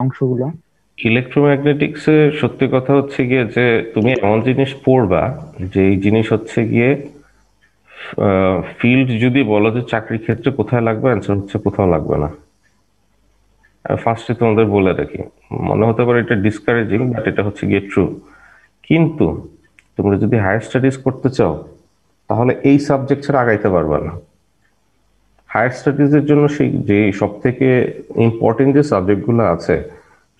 অংশগুলো? ইলেকট্রোম্যাগনেটিক্স এ সত্যি কথা হচ্ছে গিয়ে যে তুমি এমন জিনিস পড়বা যে এই জিনিস হচ্ছে গিয়ে ফিল্ড যদি বলো যে চাকরির ক্ষেত্রে কোথায় লাগবে, অ্যান্সার হচ্ছে কোথাও লাগবে না। ফার্স্টে তোমাদের বলে রাখি, মনে হতে পারে এটা ডিসকারেজিং, বাট এটা হচ্ছে গিয়ে ট্রু। কিন্তু তোমরা যদি হায়ার স্টাডিজ করতে চাও তাহলে এই সাবজেক্ট ছাড়া আগাইতে পারবে না। হায়ার স্টাডিজের জন্য সেই যে সব থেকে ইম্পর্টেন্ট যে সাবজেক্টগুলো আছে,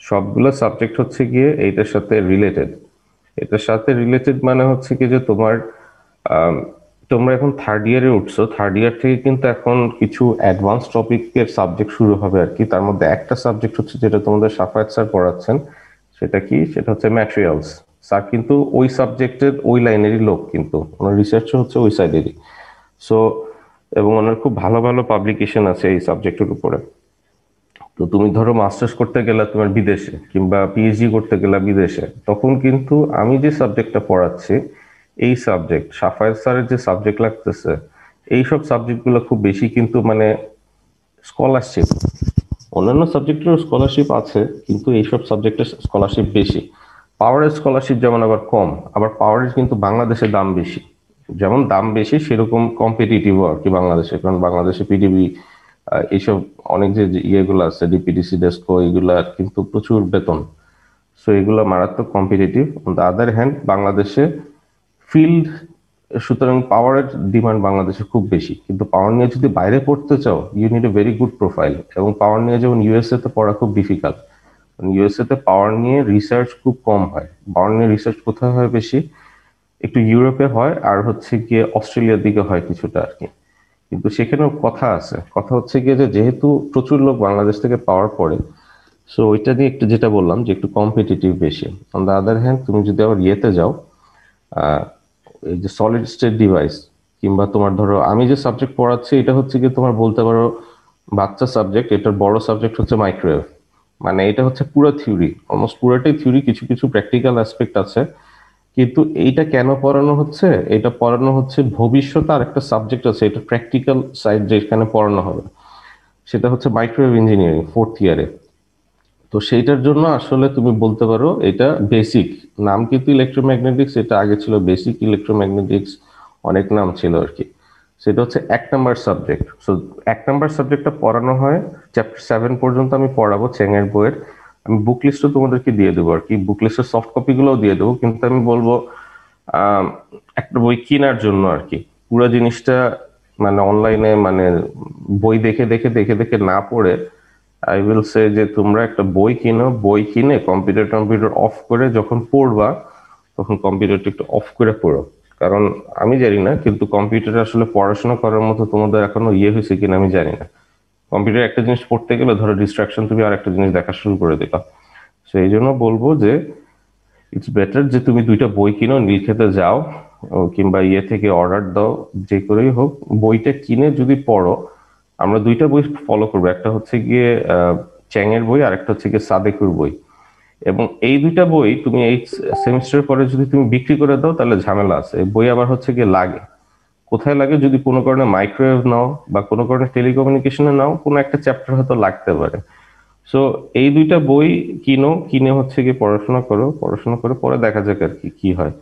সবগুলো সাবজেক্ট হচ্ছে গিয়ে এইটার সাথে রিলেটেড। এটার সাথে রিলেটেড মানে হচ্ছে কি যে তোমার আম, তোমরা এখন থার্ড ইয়ারে উঠছো, থার্ড ইয়ার থেকে কিন্তু এখন কিছু অ্যাডভান্স টপিকের সাবজেক্ট শুরু হবে আর কি। তার মধ্যে একটা সাবজেক্ট হচ্ছে যেটা তোমাদের সাফায়াত স্যার পড়াচ্ছেন, সেটা কি, সেটা হচ্ছে ম্যাটেরিয়ালস। স্যার কিন্তু ওই সাবজেক্টের ওই লাইনেরই লোক, কিন্তু ওনার রিসার্চও হচ্ছে ওই সাইডেরই। সো এবং ওনার খুব ভালো ভালো পাবলিকেশন আছে এই সাবজেক্টের উপরে। তো তুমি ধরো মাস্টার্স করতে গেলে তোমার বিদেশে, কিংবা পিএইচডি করতে গেলে বিদেশে, তখন কিন্তু আমি যে সাবজেক্টটা পড়াচ্ছি, এই সাবজেক্ট সাফায়াত স্যারের যে সাবজেক্ট লাগতেছে, এইসব সাবজেক্টগুলো খুব বেশি কিন্তু মানে স্কলারশিপ। অন্যান্য সাবজেক্টেরও স্কলারশিপ আছে, কিন্তু এইসব সাবজেক্টের স্কলারশিপ বেশি। পাওয়ারের স্কলারশিপ যেমন আবার কম, আবার পাওয়ারের কিন্তু বাংলাদেশে দাম বেশি। যেমন দাম বেশি সেরকম কম্পিটিটিভ আর কি বাংলাদেশে, কারণ বাংলাদেশে পিডিবি এইসব অনেক যে যে ইয়েগুলো আছে, ডিপিডিসি ডেস্কো, এগুলা কিন্তু প্রচুর বেতন। সো এগুলো মারাত্মক competitive. On the other hand বাংলাদেশে ফিল্ড, সুতরাং পাওয়ারের ডিমান্ড বাংলাদেশে খুব বেশি। কিন্তু পাওয়ার নিয়ে যদি বাইরে পড়তে চাও, you need a very good profile. এবং পাওয়ার নিয়ে যেমন ইউএসএ তে পড়া খুব ডিফিকাল্ট। ইউএসএ তে পাওয়ার নিয়ে রিসার্চ খুব কম হয়। পাওয়ার নিয়ে রিসার্চ কোথায় হয় বেশি? একটু ইউরোপে হয়, আর হচ্ছে গিয়ে অস্ট্রেলিয়ার দিকে হয় কিছুটা আর কি। কিন্তু সেখানেও কথা আছে, কথা হচ্ছে গিয়ে যে যেহেতু প্রচুর লোক বাংলাদেশ থেকে পাওয়ার পড়ে, সো ওইটা নিয়ে একটু যেটা বললাম যে একটু কম্পিটিটিভ বেশি। অন দ্য আদার হ্যান্ড তুমি যদি আবার ইয়েতে যাও, আহ, এই যে সলিড স্টেট ডিভাইস, কিংবা তোমার ধরো আমি যে সাবজেক্ট পড়াচ্ছি, এটা হচ্ছে কি তোমার বলতে পারো বাচ্চা সাবজেক্ট। এটার বড় সাবজেক্ট হচ্ছে মাইক্রোওয়েভ। মানে এটা হচ্ছে পুরো থিওরি, অলমোস্ট পুরোটাই থিওরি, কিছু কিছু প্র্যাকটিক্যাল অ্যাসপেক্ট আছে। কিন্তু এইটা কেন পড়ানো হচ্ছে? এটা পড়ানো হচ্ছে ভবিষ্যতে আর একটা সাবজেক্ট আছে, এটা প্র্যাকটিক্যাল সাইড যেখানে পড়ানো হবে, সেটা হচ্ছে মাইক্রোওয়েভ ইঞ্জিনিয়ারিং ফোর্থ ইয়ারে। তো সেইটার জন্য আসলে তুমি বলতে পারো এটা বেসিক। নাম কিন্তু ইলেকট্রোম্যাগনেটিক্স, এটা আগে ছিল বেসিক ইলেকট্রোম্যাগনেটিক্স, অনেক নাম ছিল আর কি। সেটা হচ্ছে 1 নাম্বার সাবজেক্ট। সো 1 নাম্বার সাবজেক্টটা পড়ানো হয়, চ্যাপ্টার 7 পর্যন্ত আমি পড়াবো চেঙের বইয়ের। আমি বুক লিস্টও তোমাদেরকে দিয়ে দেবো আর কি, বুক লিস্টের সফট কপিগুলোও দিয়ে দেবো। কিন্তু আমি বলবো আহ, একটা বই কেনার জন্য আর কি, পুরো জিনিসটা মানে অনলাইনে মানে বই দেখে দেখে দেখে দেখে না পড়ে, আই উইল সে যে তোমরা একটা বই কিনো, বই কিনে কম্পিউটার টম্পিউটার অফ করে যখন পড়বা, তখন কম্পিউটারটা একটু অফ করে পড়ো। কারণ আমি জানি না, কিন্তু কম্পিউটারে আসলে পড়াশোনা করার মতো তোমাদের এখনো ইয়ে হয়েছে কিনা আমি জানি না। কম্পিউটার একটা জিনিস পড়তে গেলে ধরো ডিস্ট্রাকশন, তুমি আর একটা জিনিস দেখা শুরু করে দিলা। সেই জন্য বলবো যে ইটস বেটার যে তুমি 2টা বই কিনো, নীলক্ষেতে যাও, কিংবা ইয়ে থেকে অর্ডার দাও, যে করেই হোক বইটা কিনে যদি পড়ো। আমরা 2টা বই ফলো করবো, একটা হচ্ছে গিয়ে চ্যাংয়ের বই, আর একটা হচ্ছে গিয়ে সাদেকুর বই। এবং এই 2টা বই তুমি এই সেমিস্টারের পরে যদি তুমি বিক্রি করে দাও তাহলে ঝামেলা আছে। এই বই আবার হচ্ছে গিয়ে লাগে, কোথায় লাগে, যদি কোনো কারণে মাইক্রোওয়েভ নাও বা কোনো কারণে টেলিকমিউনিকেশনে নাও, কোনো একটা চ্যাপ্টার হয়তো লাগতে পারে। সো এই 2টা বই কিনো, কিনে হচ্ছে গিয়ে পড়াশোনা করো, পড়াশোনা করে পরে দেখা যাক আর কি কি হয়।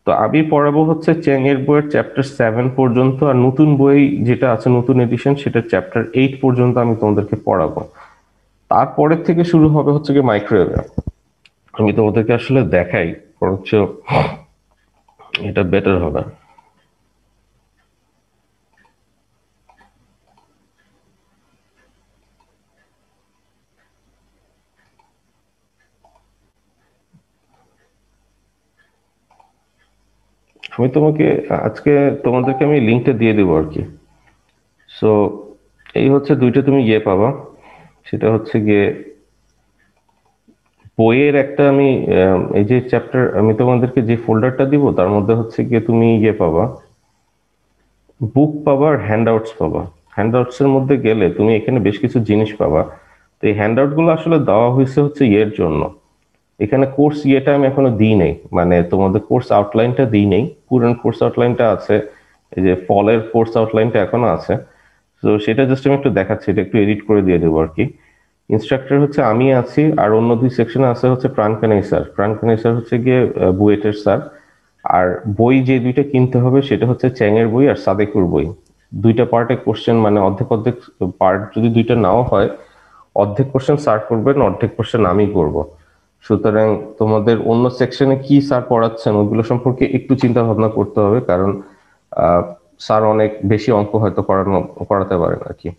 তো আমি পড়াবো হচ্ছে চ্যাং এর বইয়ের চ্যাপ্টার 7 পর্যন্ত, আর নতুন বই যেটা আছে নতুন এডিশন, সেটা চ্যাপ্টার 8 পর্যন্ত আমি তোমাদেরকে পড়াবো। তারপরের থেকে শুরু হবে হচ্ছে গিয়ে মাইক্রোওয়েভ। আমি তোমাদেরকে আসলে দেখাই, বরঞ্চ এটা বেটার হবে। আমি তোমাকে আজকে তোমাদেরকে আমি লিঙ্কটা দিয়ে দেবো আর কি। সো এই হচ্ছে 2টা তুমি ইয়ে পাবা, সেটা হচ্ছে গিয়ে বইয়ের একটা আমি এই যে চ্যাপ্টার আমি তোমাদেরকে যে ফোল্ডারটা দিব, তার মধ্যে হচ্ছে গিয়ে তুমি ইয়ে পাবা, বুক পাবা আর হ্যান্ডআউটস পাবা। হ্যান্ডআউটস এর মধ্যে গেলে তুমি এখানে বেশ কিছু জিনিস পাবা। তো এই হ্যান্ডআউট গুলো আসলে দেওয়া হয়েছে হচ্ছে ইয়ের জন্য। এখানে কোর্স ইয়েটা আমি এখনো দিই নাই, মানে তোমাদের কোর্স আউটলাইনটা দিই নাই, পুরান কোর্স আউটলাইনটা আছে। এই যে ফলের কোর্স আউটলাইনটা এখনো আছে। তো সেটা জাস্ট আমি একটু দেখাচ্ছি, এটা একটু এডিট করে দিয়ে দেবো আর কি। ইনস্ট্রাক্টর হচ্ছে আমি আছি, আর অন্য 2 সেকশনে আছে হচ্ছে প্রাণকানাই স্যার। প্রাণকানাই স্যার হচ্ছে গিয়ে বুয়েটের স্যার। আর বই যে 2টা কিনতে হবে সেটা হচ্ছে চ্যাংয়ের বই আর সাদেকুর বই। 2টা পার্টে কোশ্চেন, মানে অর্ধেক অর্ধেক পার্ট যদি 2টা নাও হয়, অর্ধেক কোশ্চেন স্যার করবেন, অর্ধেক কোশ্চেন আমি করব। সুতরাং তোমাদের অন্য সেকশনে কি স্যার পড়াচ্ছেন ওইগুলো সম্পর্কে একটু চিন্তা ভাবনা করতে হবে, কারণ আহ, স্যার অনেক বেশি অঙ্ক হয়তো করাতে পারেন আর কি।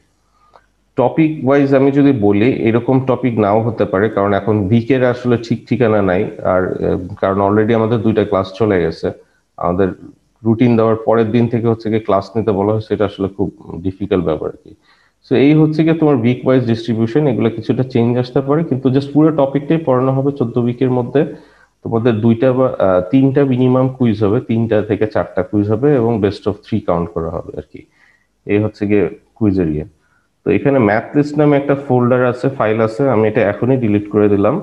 টপিক ওয়াইজ আমি যদি বলি, এরকম টপিক নাও হতে পারে, কারণ এখন উইকের আসলে ঠিক ঠিকানা নাই। আর কারণ অলরেডি আমাদের 2টা ক্লাস চলে গেছে। আমাদের রুটিন দেওয়ার পরের দিন থেকে হচ্ছে গিয়ে ক্লাস নিতে বলা হয়, সেটা আসলে খুব ডিফিকাল্ট ব্যাপার আর কি। সো এই হচ্ছে গিয়ে তোমার উইক ওয়াইজ ডিস্ট্রিবিউশন, এগুলো কিছুটা চেঞ্জ আসতে পারে, কিন্তু জাস্ট পুরো টপিকটাই পড়ানো হবে 14 উইকের মধ্যে। তোমাদের 2টা বা 3টা মিনিমাম কুইজ হবে, 3টা থেকে 4টা কুইজ হবে, এবং বেস্ট অফ 3 কাউন্ট করা হবে আর কি। এই হচ্ছে গিয়ে কুইজের ইয়ে। তো এখানে ম্যাথ লিস্ট নামে একটা ফোল্ডার আছে, ফাইল আছে, আমি এটা এখনই ডিলিট করে দিলাম।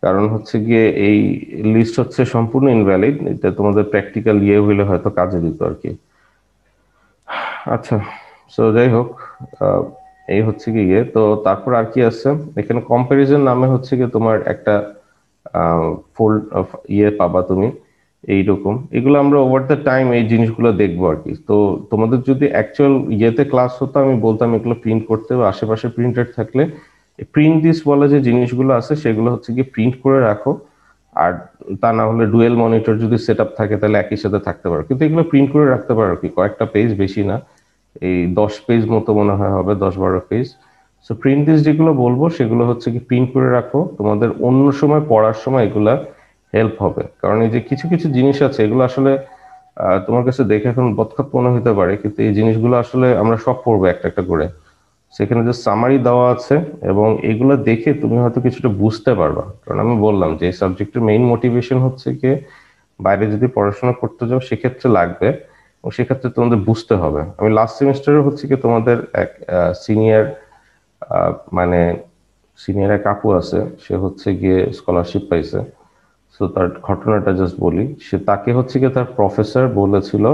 কারণ হচ্ছে গিয়ে এই লিস্ট হচ্ছে সম্পূর্ণ ইনভ্যালিড, এটা তোমাদের প্র্যাকটিক্যাল ইয়ে হইলে হয়তো কাজে দিত আর কি। আচ্ছা, সো যাই হোক, আহ, এই হচ্ছে কি ইয়ে। তো তারপর আর কি আছে, এখানে কম্প্যারিজন নামে হচ্ছে কি তোমার একটা ফোল্ড ইয়ে পাবা তুমি। এইরকম এগুলো আমরা ওভার দ্য টাইম এই জিনিসগুলো দেখবো আর কি। তো তোমাদের যদি অ্যাকচুয়াল ইয়েতে ক্লাস হতো, আমি বলতাম এগুলো প্রিন্ট করতে, বা আশেপাশে প্রিন্টেড থাকলে প্রিন্ট দিস বলে যে জিনিসগুলো আছে সেগুলো হচ্ছে কি প্রিন্ট করে রাখো। আর তা না হলে ডুয়েল মনিটর যদি সেট আপ থাকে তাহলে একই সাথে থাকতে পারো, কিন্তু এগুলো প্রিন্ট করে রাখতে পারো আর কি, কয়েকটা পেজ, বেশি না। এই 10 পেজ মতো মনে হয় হবে, 10-12 পেজ। সো প্রিন্ট দিস যেগুলো বলবো সেগুলো হচ্ছে কি প্রিন্ট করে রাখো, তোমাদের অন্য সময় পড়ার সময় এগুলা হেল্প হবে। কারণ এই যে কিছু কিছু জিনিস আছে এগুলো আসলে তোমার কাছে দেখে এখন বদখত মনে হতে পারে, কিন্তু এই জিনিসগুলো আসলে আমরা সব পড়বো একটা একটা করে। সেখানে যে সামারি দেওয়া আছে, এবং এগুলো দেখে তুমি হয়তো কিছুটা বুঝতে পারবা। কারণ আমি বললাম যে এই সাবজেক্টের মেইন মোটিভেশন হচ্ছে কি, বাইরে যদি পড়াশোনা করতে যাও সেক্ষেত্রে লাগবে, এবং সেক্ষেত্রে তোমাদের বুঝতে হবে। আমি লাস্ট সেমিস্টারে হচ্ছে কি তোমাদের এক সিনিয়র, মানে সিনিয়র এক আপু আছে, সে হচ্ছে গিয়ে স্কলারশিপ পাইছে। সো তার ঘটনাটা জাস্ট বলি, সে তাকে হচ্ছে গিয়ে তার প্রফেসর বলেছিল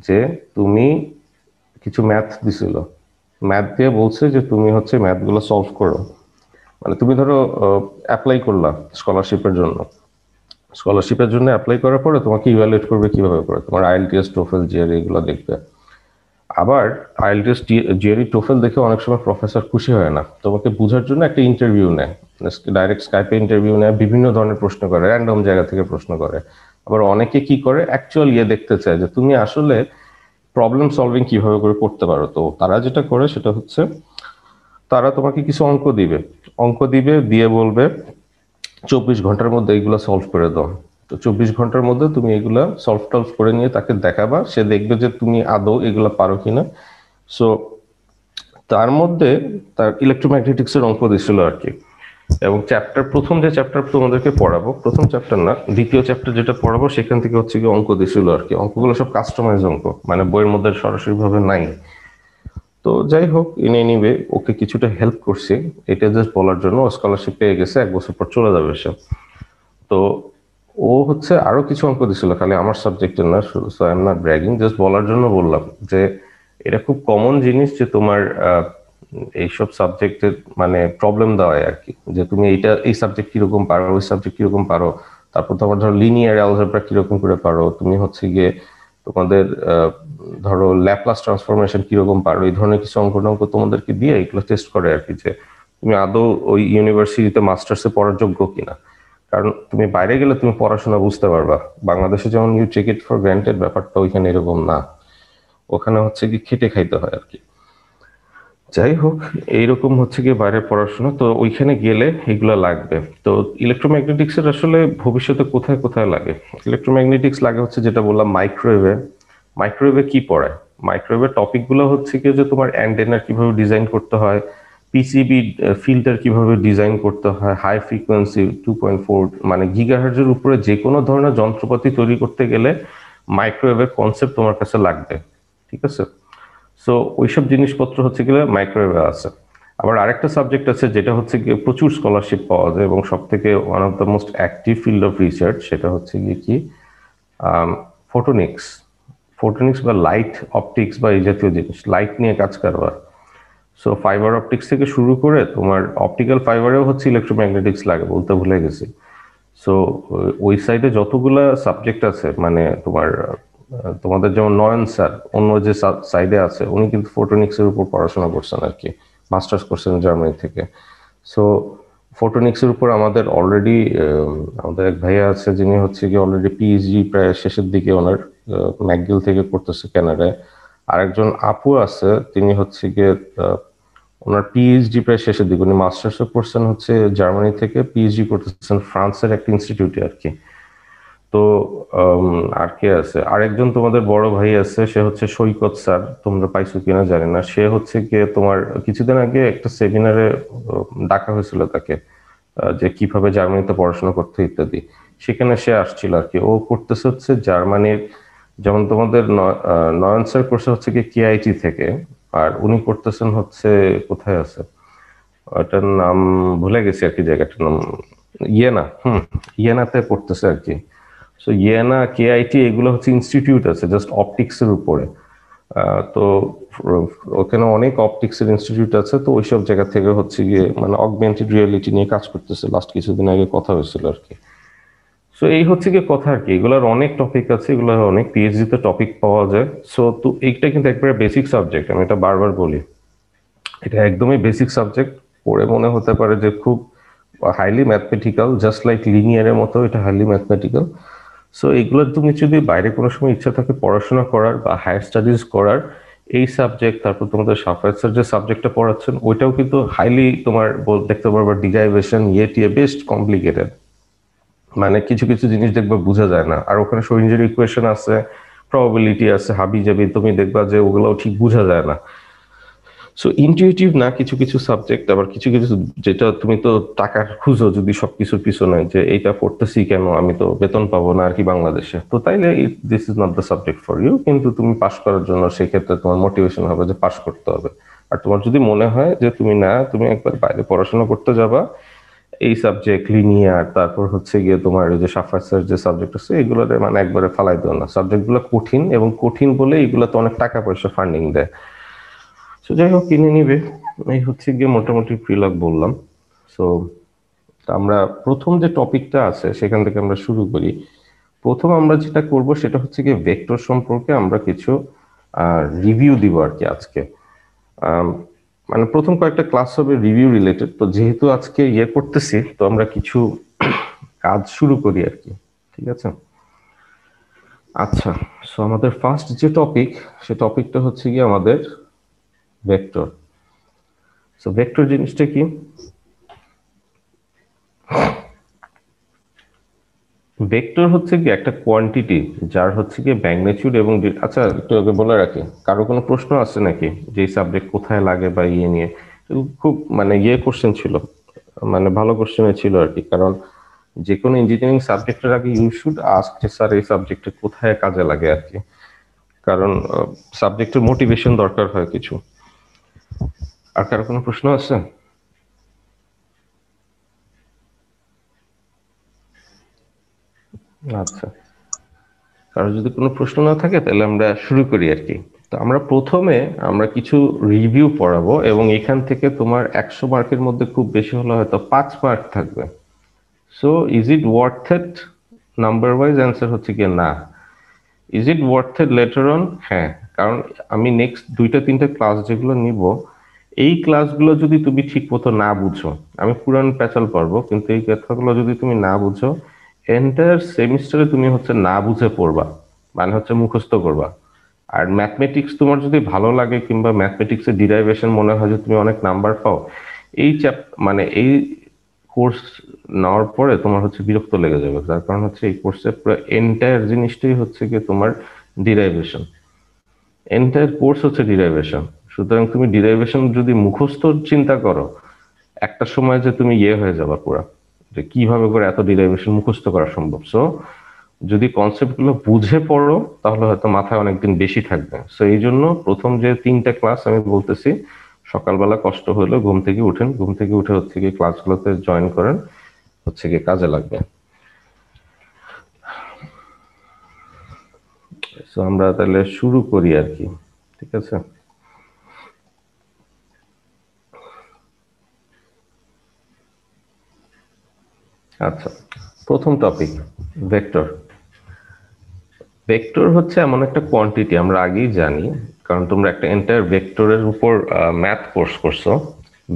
যে তুমি কিছু ম্যাথ দিছিল, ম্যাথ দিয়ে বলছে যে তুমি হচ্ছে ম্যাথগুলো সলভ করো। মানে তুমি ধরো অ্যাপ্লাই করলা স্কলারশিপের জন্য অ্যাপ্লাই করার পরে তোমাকে ইভ্যালুয়েট করবে কিভাবে করে, তোমার আইএলটিএস, টোফেল, জিআরই এগুলো দেখবে। আবার আইএলটিএস, জিআরই, টোফেল দেখে অনেক সময় প্রফেসর খুশি হয় না, তোমাকে বোঝার জন্য একটা ইন্টারভিউ নেয়, ডাইরেক্ট স্কাইপে ইন্টারভিউ নেয়, বিভিন্ন ধরনের প্রশ্ন করে, র্যান্ডম জায়গা থেকে প্রশ্ন করে। আবার অনেকে কি করে, অ্যাকচুয়াল ইয়ে দেখতে চায় যে তুমি আসলে প্রবলেম সলভিং কিভাবে করে করতে পারো। তো তারা যেটা করে সেটা হচ্ছে তারা তোমাকে কিছু অঙ্ক দিবে, দিয়ে বলবে 24 ঘন্টার মধ্যে এগুলো সলভ করে দাও। তো 24 ঘন্টার মধ্যে তুমি এগুলা সলভ টলভ করে নিয়ে তাকে দেখাবা, সে দেখবে যে তুমি আদৌ এগুলা পারো কিনা। সো তার মধ্যে তার ইলেকট্রোম্যাগনেটিক্স এর অঙ্ক দিছিল আর কি। এবং প্রথম যে চ্যাপ্টার তোমাদেরকে পড়াবো, প্রথম চ্যাপ্টার না, দ্বিতীয় চ্যাপ্টার যেটা পড়াবো সেখান থেকে হচ্ছে কি অঙ্ক দিছিল আর কি। অঙ্কগুলো সব কাস্টমাইজ অঙ্ক, মানে বইয়ের মধ্যে সরাসরি ভাবে নাই। তো যাই হোক, ইন এনিওয়ে ওকে কিছুটা হেল্প করছি, এটা জাস্ট বলার জন্য। ও স্কলারশিপ পেয়ে গেছে, 1 বছর পর চলে যাবে সে। তো ও হচ্ছে আরো কিছু অঙ্ক দিছিল, খালি আমার সাবজেক্টের না, so I am not bragging, just বলার জন্য বললাম যে এটা খুব কমন জিনিস যে তোমার এইসব সাবজেক্টের মানে প্রবলেম দেওয়ায় আর কি, যে তুমি এই সাবজেক্ট কিরকম পারো, ওই সাবজেক্ট কিরকম পারো। তারপর তোমার ধরো লিনিয়ার অ্যালজেব্রা কিরকম করে পারো, তুমি হচ্ছে গিয়ে তোমাদের ধরো ল্যাপ্লাস ট্রান্সফরমেশন কিরকম পারো, এই ধরনের কিছু অঙ্ক টঙ্ক তোমাদেরকে দিয়ে এগুলো টেস্ট করে আর কি, যে তুমি আদৌ ওই ইউনিভার্সিটিতে মাস্টার্সে পড়ার যোগ্য কিনা। কারণ তুমি বাইরে গেলে তুমি পড়াশোনা বুঝতে পারবা, বাংলাদেশে যেমন you take it for granted, ব্যাপারটা ওইখানে এরকম না। ওখানে হচ্ছে কি খেটে খাইতে হয় আর কি। যাই হোক, এইরকম হচ্ছে কি বাইরের পড়াশোনা, তো ওইখানে গেলে এগুলো লাগবে। তো ইলেকট্রোম্যাগনেটিক্স এর আসলে ভবিষ্যতে কোথায় কোথায় লাগে, ইলেকট্রোম্যাগনেটিক্স লাগে হচ্ছে যেটা বললাম মাইক্রোওয়েভে। মাইক্রোওয়েভে কি পড়ায়, মাইক্রোওয়েভের টপিক গুলো হচ্ছে কি যে তোমার অ্যান্টেনা কিভাবে ডিজাইন করতে হয়, পিসিবি ফিল্টার কিভাবে ডিজাইন করতে হয়, হাই ফ্রিকোয়েন্সি 2.4 মানে গিগাহার্জের উপরে যে কোনো ধরনের যন্ত্রপাতি তৈরি করতে গেলে মাইক্রোওয়েভের কনসেপ্ট তোমার কাছে লাগবে। ঠিক আছে। সো ওইসব জিনিসপত্র হচ্ছে গেলে মাইক্রোওয়েভে আছে। আবার আরেকটা সাবজেক্ট আছে যেটা হচ্ছে গিয়ে প্রচুর স্কলারশিপ পাওয়া যায় এবং সব থেকে one of the most active field of research, সেটা হচ্ছে গিয়ে কি ফোটোনিক্স। ফোটোনিক্স বা লাইট অপটিক্স বা এই জাতীয় জিনিস, লাইট নিয়ে কাজ কারবার। সো ফাইবার অপটিক্স থেকে শুরু করে তোমার অপটিক্যাল ফাইবারেও হচ্ছে ইলেকট্রোম্যাগনেটিক্স লাগে, বলতে ভুলে গেছি। সো ওই সাইডে যতগুলা সাবজেক্ট আছে, মানে তোমার তোমাদের যেমন নয়ন স্যার অন্য যে সাইডে আছে, উনি কিন্তু ফোটোনিক্সের উপর পড়াশোনা করছেন আর কি, মাস্টার্স করছেন জার্মানি থেকে। সো ফোটোনিক্সের উপর আমাদের অলরেডি আমাদের এক ভাইয়া আছে, যিনি হচ্ছে কি অলরেডি পিএইচডি প্রায় শেষের দিকে ওনার, ম্যাকগিল থেকে করতেছে কানাডায়। আরেকজন আপু আছে, তিনি হচ্ছে গিয়ে ওনার পিএইচডি প্রায় শেষের দিকে, উনি মাস্টার্সও করছেন হচ্ছে জার্মানি থেকে, পিএইচডি করতেছেন ফ্রান্সের একটা ইনস্টিটিউটে আর কি। তো আর কে আছে, আরেকজন তোমাদের বড় ভাই আছে, সে হচ্ছে সৈকত স্যার, তোমরা পাইছো কিনা জানি না। সে হচ্ছে গিয়ে তোমার কিছুদিন আগে একটা সেমিনারে ডাকা হয়েছিল তাকে, যে কিভাবে জার্মানিতে পড়াশোনা করতে ইত্যাদি, সেখানে সে আসছিল আর কি। ও করতেছে হচ্ছে জার্মানির, যেমন তোমাদের নয়ন স্যার করছে হচ্ছে কি কেআইটি থেকে, আর উনি করতেছেন হচ্ছে কোথায় আছে ওটার নাম ভুলে গেছি আর কি, জায়গাটার নাম ইয়েনা, ইয়েনাতে করতেছে আর কি। সো ইয়েনা, কেআইটি, এগুলো হচ্ছে ইনস্টিটিউট আছে জাস্ট অপটিক্সের উপরে। তো ওখানে অনেক অপটিক্সের ইনস্টিটিউট আছে, তো ওইসব জায়গা থেকে হচ্ছে গিয়ে মানে অগমেন্টেড রিয়েলিটি নিয়ে কাজ করতেছে, লাস্ট কিছুদিন আগে কথা হয়েছিল আর কি। সো এই হচ্ছে গিয়ে কথা আর কি, এগুলোর অনেক টপিক আছে, এগুলোর অনেক পিএইচডি তে টপিক পাওয়া যায়। সো তো এইটা কিন্তু একবারে বেসিক সাবজেক্ট, আমি এটা বারবার বলি, এটা একদমই বেসিক সাবজেক্ট। পড়ে মনে হতে পারে যে খুব হাইলি ম্যাথমেটিক্যাল, জাস্ট লাইক লিনিয়ারের মতো এটা হাইলি ম্যাথমেটিক্যাল। সো এগুলো তুমি যদি বাইরে কোনো সময় ইচ্ছা থাকে পড়াশোনা করার বা হায়ার স্টাডিজ করার, এই সাবজেক্ট, তারপর তোমাদের সাফায়াত স্যার যে সাবজেক্টটা পড়াচ্ছেন ওইটাও কিন্তু হাইলি তোমার দেখতে পারবা ডিরাইভেশন ইয়ে টিয়ে বেস্ট কমপ্লিকেটেড, মানে কিছু কিছু জিনিস দেখবা বোঝা যায় না, আর ওখানে শোরিঞ্জের ইকুয়েশন আছে, প্রবাবিলিটি আছে, হাবি জাবি, তুমি দেখবা যে ওগুলোও ঠিক বোঝা যায় না। সো ইনটিউটিভ না কিছু কিছু সাবজেক্ট, আবার কিছু কিছু যেটা তুমি তো টাকা খুঁজো যদি সবকিছুর পিছনে, যে এইটা পড়তেছি কেন, আমি তো বেতন পাবো না আর কি বাংলাদেশে, তো তাইলে this is not the subject for you. কিন্তু তুমি পাস করার জন্য সেই ক্ষেত্রে তোমার মোটিভেশন হবে যে পাস করতে হবে। আর তোমার যদি মনে হয় যে তুমি না, তুমি একবার বাইরে পড়াশোনা করতে যাবা, এই সাবজেক্ট লিনিয়ার, তারপর হচ্ছে গিয়ে তোমার ওই যে সাফার্সের যে সাবজেক্ট আছে, এগুলোর মানে একবারে ফালাই দিও না, সাবজেক্টগুলো কঠিন, এবং কঠিন বলে এগুলো তো অনেক টাকা পয়সা ফান্ডিং দেয়। সো যাই হোক, কিনে নিবে। এই হচ্ছে গিয়ে মোটামুটি প্রিলগ বললাম। সো আমরা প্রথম যে টপিকটা আছে সেখান থেকে আমরা শুরু করি। প্রথম আমরা যেটা করব সেটা হচ্ছে গিয়ে ভেক্টর সম্পর্কে আমরা কিছু রিভিউ দিব আর কি আজকে। আম, মানে প্রথম কয়েকটা ক্লাস হবে রিভিউ রিলেটেড, তো যেহেতু আজকে ইয়ে করতেছি, তো আমরা কিছু কাজ শুরু করি আর কি, ঠিক আছে? আচ্ছা, সো আমাদের ফার্স্ট যে টপিক, সে টপিকটা হচ্ছে গিয়ে আমাদের ভেক্টর। সো ভেক্টর জিনিসটা কি? ভেক্টর হচ্ছে কি একটা কোয়ান্টিটি, যার হচ্ছে কি ম্যাগনিটিউড এবং আচ্ছা একটু আগে বলে রাখি, কারো কোনো প্রশ্ন আছে নাকি যে এই সাবজেক্ট কোথায় লাগে বা ইয়ে নিয়ে? খুব মানে ইয়ে কোশ্চেন ছিল, মানে ভালো কোশ্চেন ছিল আর কি। কারণ যে কোনো ইঞ্জিনিয়ারিং সাবজেক্টের আগে ইউ শুড আস্ক যে স্যার এই সাবজেক্টে কোথায় কাজে লাগে আর কি। কারণ সাবজেক্টের মোটিভেশন দরকার হয় কিছু। আর কারো কোনো প্রশ্ন আছে? আচ্ছা, কারো যদি কোনো প্রশ্ন না থাকে তাহলে আমরা শুরু করি আর কি। তো আমরা প্রথমে আমরা কিছু রিভিউ পড়াবো, এবং এখান থেকে তোমার 100 মার্কের মধ্যে খুব বেশি হলে হয়তো 5 মার্ক থাকবে। So is it worth it? Number wise answer হচ্ছে কি না। Is it worth it later on? হ্যাঁ, কারণ আমি নেক্সট দুইটা তিনটা ক্লাস যেগুলো নিব, এই ক্লাসগুলো যদি তুমি ঠিক মতো না বুঝো, আমি পুরান প্যাচাল পারবো, কিন্তু এই কথাগুলো যদি তুমি না বুঝো, এন্টায়ার সেমিস্টারে তুমি হচ্ছে না বুঝে পড়বা, মানে হচ্ছে মুখস্থ করবা। আর ম্যাথমেটিক্স তোমার যদি ভালো লাগে, কিংবা ম্যাথমেটিক্সের ডিরাইভেশন মনে হয় যে তুমি অনেক নাম্বার পাও, এই মানে এই কোর্স নেওয়ার পরে তোমার হচ্ছে বিরক্ত লেগে যাবে, তার কারণ হচ্ছে এই কোর্সের পুরো এন্টায়ার জিনিসটাই হচ্ছে কি তোমার ডিরাইভেশন, এন্টায়ার কোর্স হচ্ছে ডিরাইভেশন। সুতরাং তুমি ডিরাইভেশন যদি মুখস্থ চিন্তা করো, একটা সময় যে তুমি ইয়ে হয়ে যাবা পুরা, যে কিভাবে করে এত ডিরাইভেশন মুখস্থ করা সম্ভব। সো যদি কনসেপ্ট গুলো বুঝে পড়ো, তাহলে হয়তো মাথায় অনেকদিন বেশি থাকবে। সো এই জন্য প্রথম যে তিনটা ক্লাস আমি বলতেছি, সকালবেলা কষ্ট হলেও ঘুম থেকে উঠেন, ঘুম থেকে উঠে হচ্ছে গিয়ে ক্লাসগুলোতে জয়েন করেন, হচ্ছে গিয়ে কাজে লাগবে। সো আমরা তাহলে শুরু করি আর কি, ঠিক আছে? আচ্ছা, প্রথম টপিক, ভেক্টর। ভেক্টর হচ্ছে এমন একটা কোয়ান্টিটি, আমরা আগেই জানি, কারণ তোমরা একটা এন্টায়ার ভেক্টরের উপর ম্যাথ কোর্স করছো।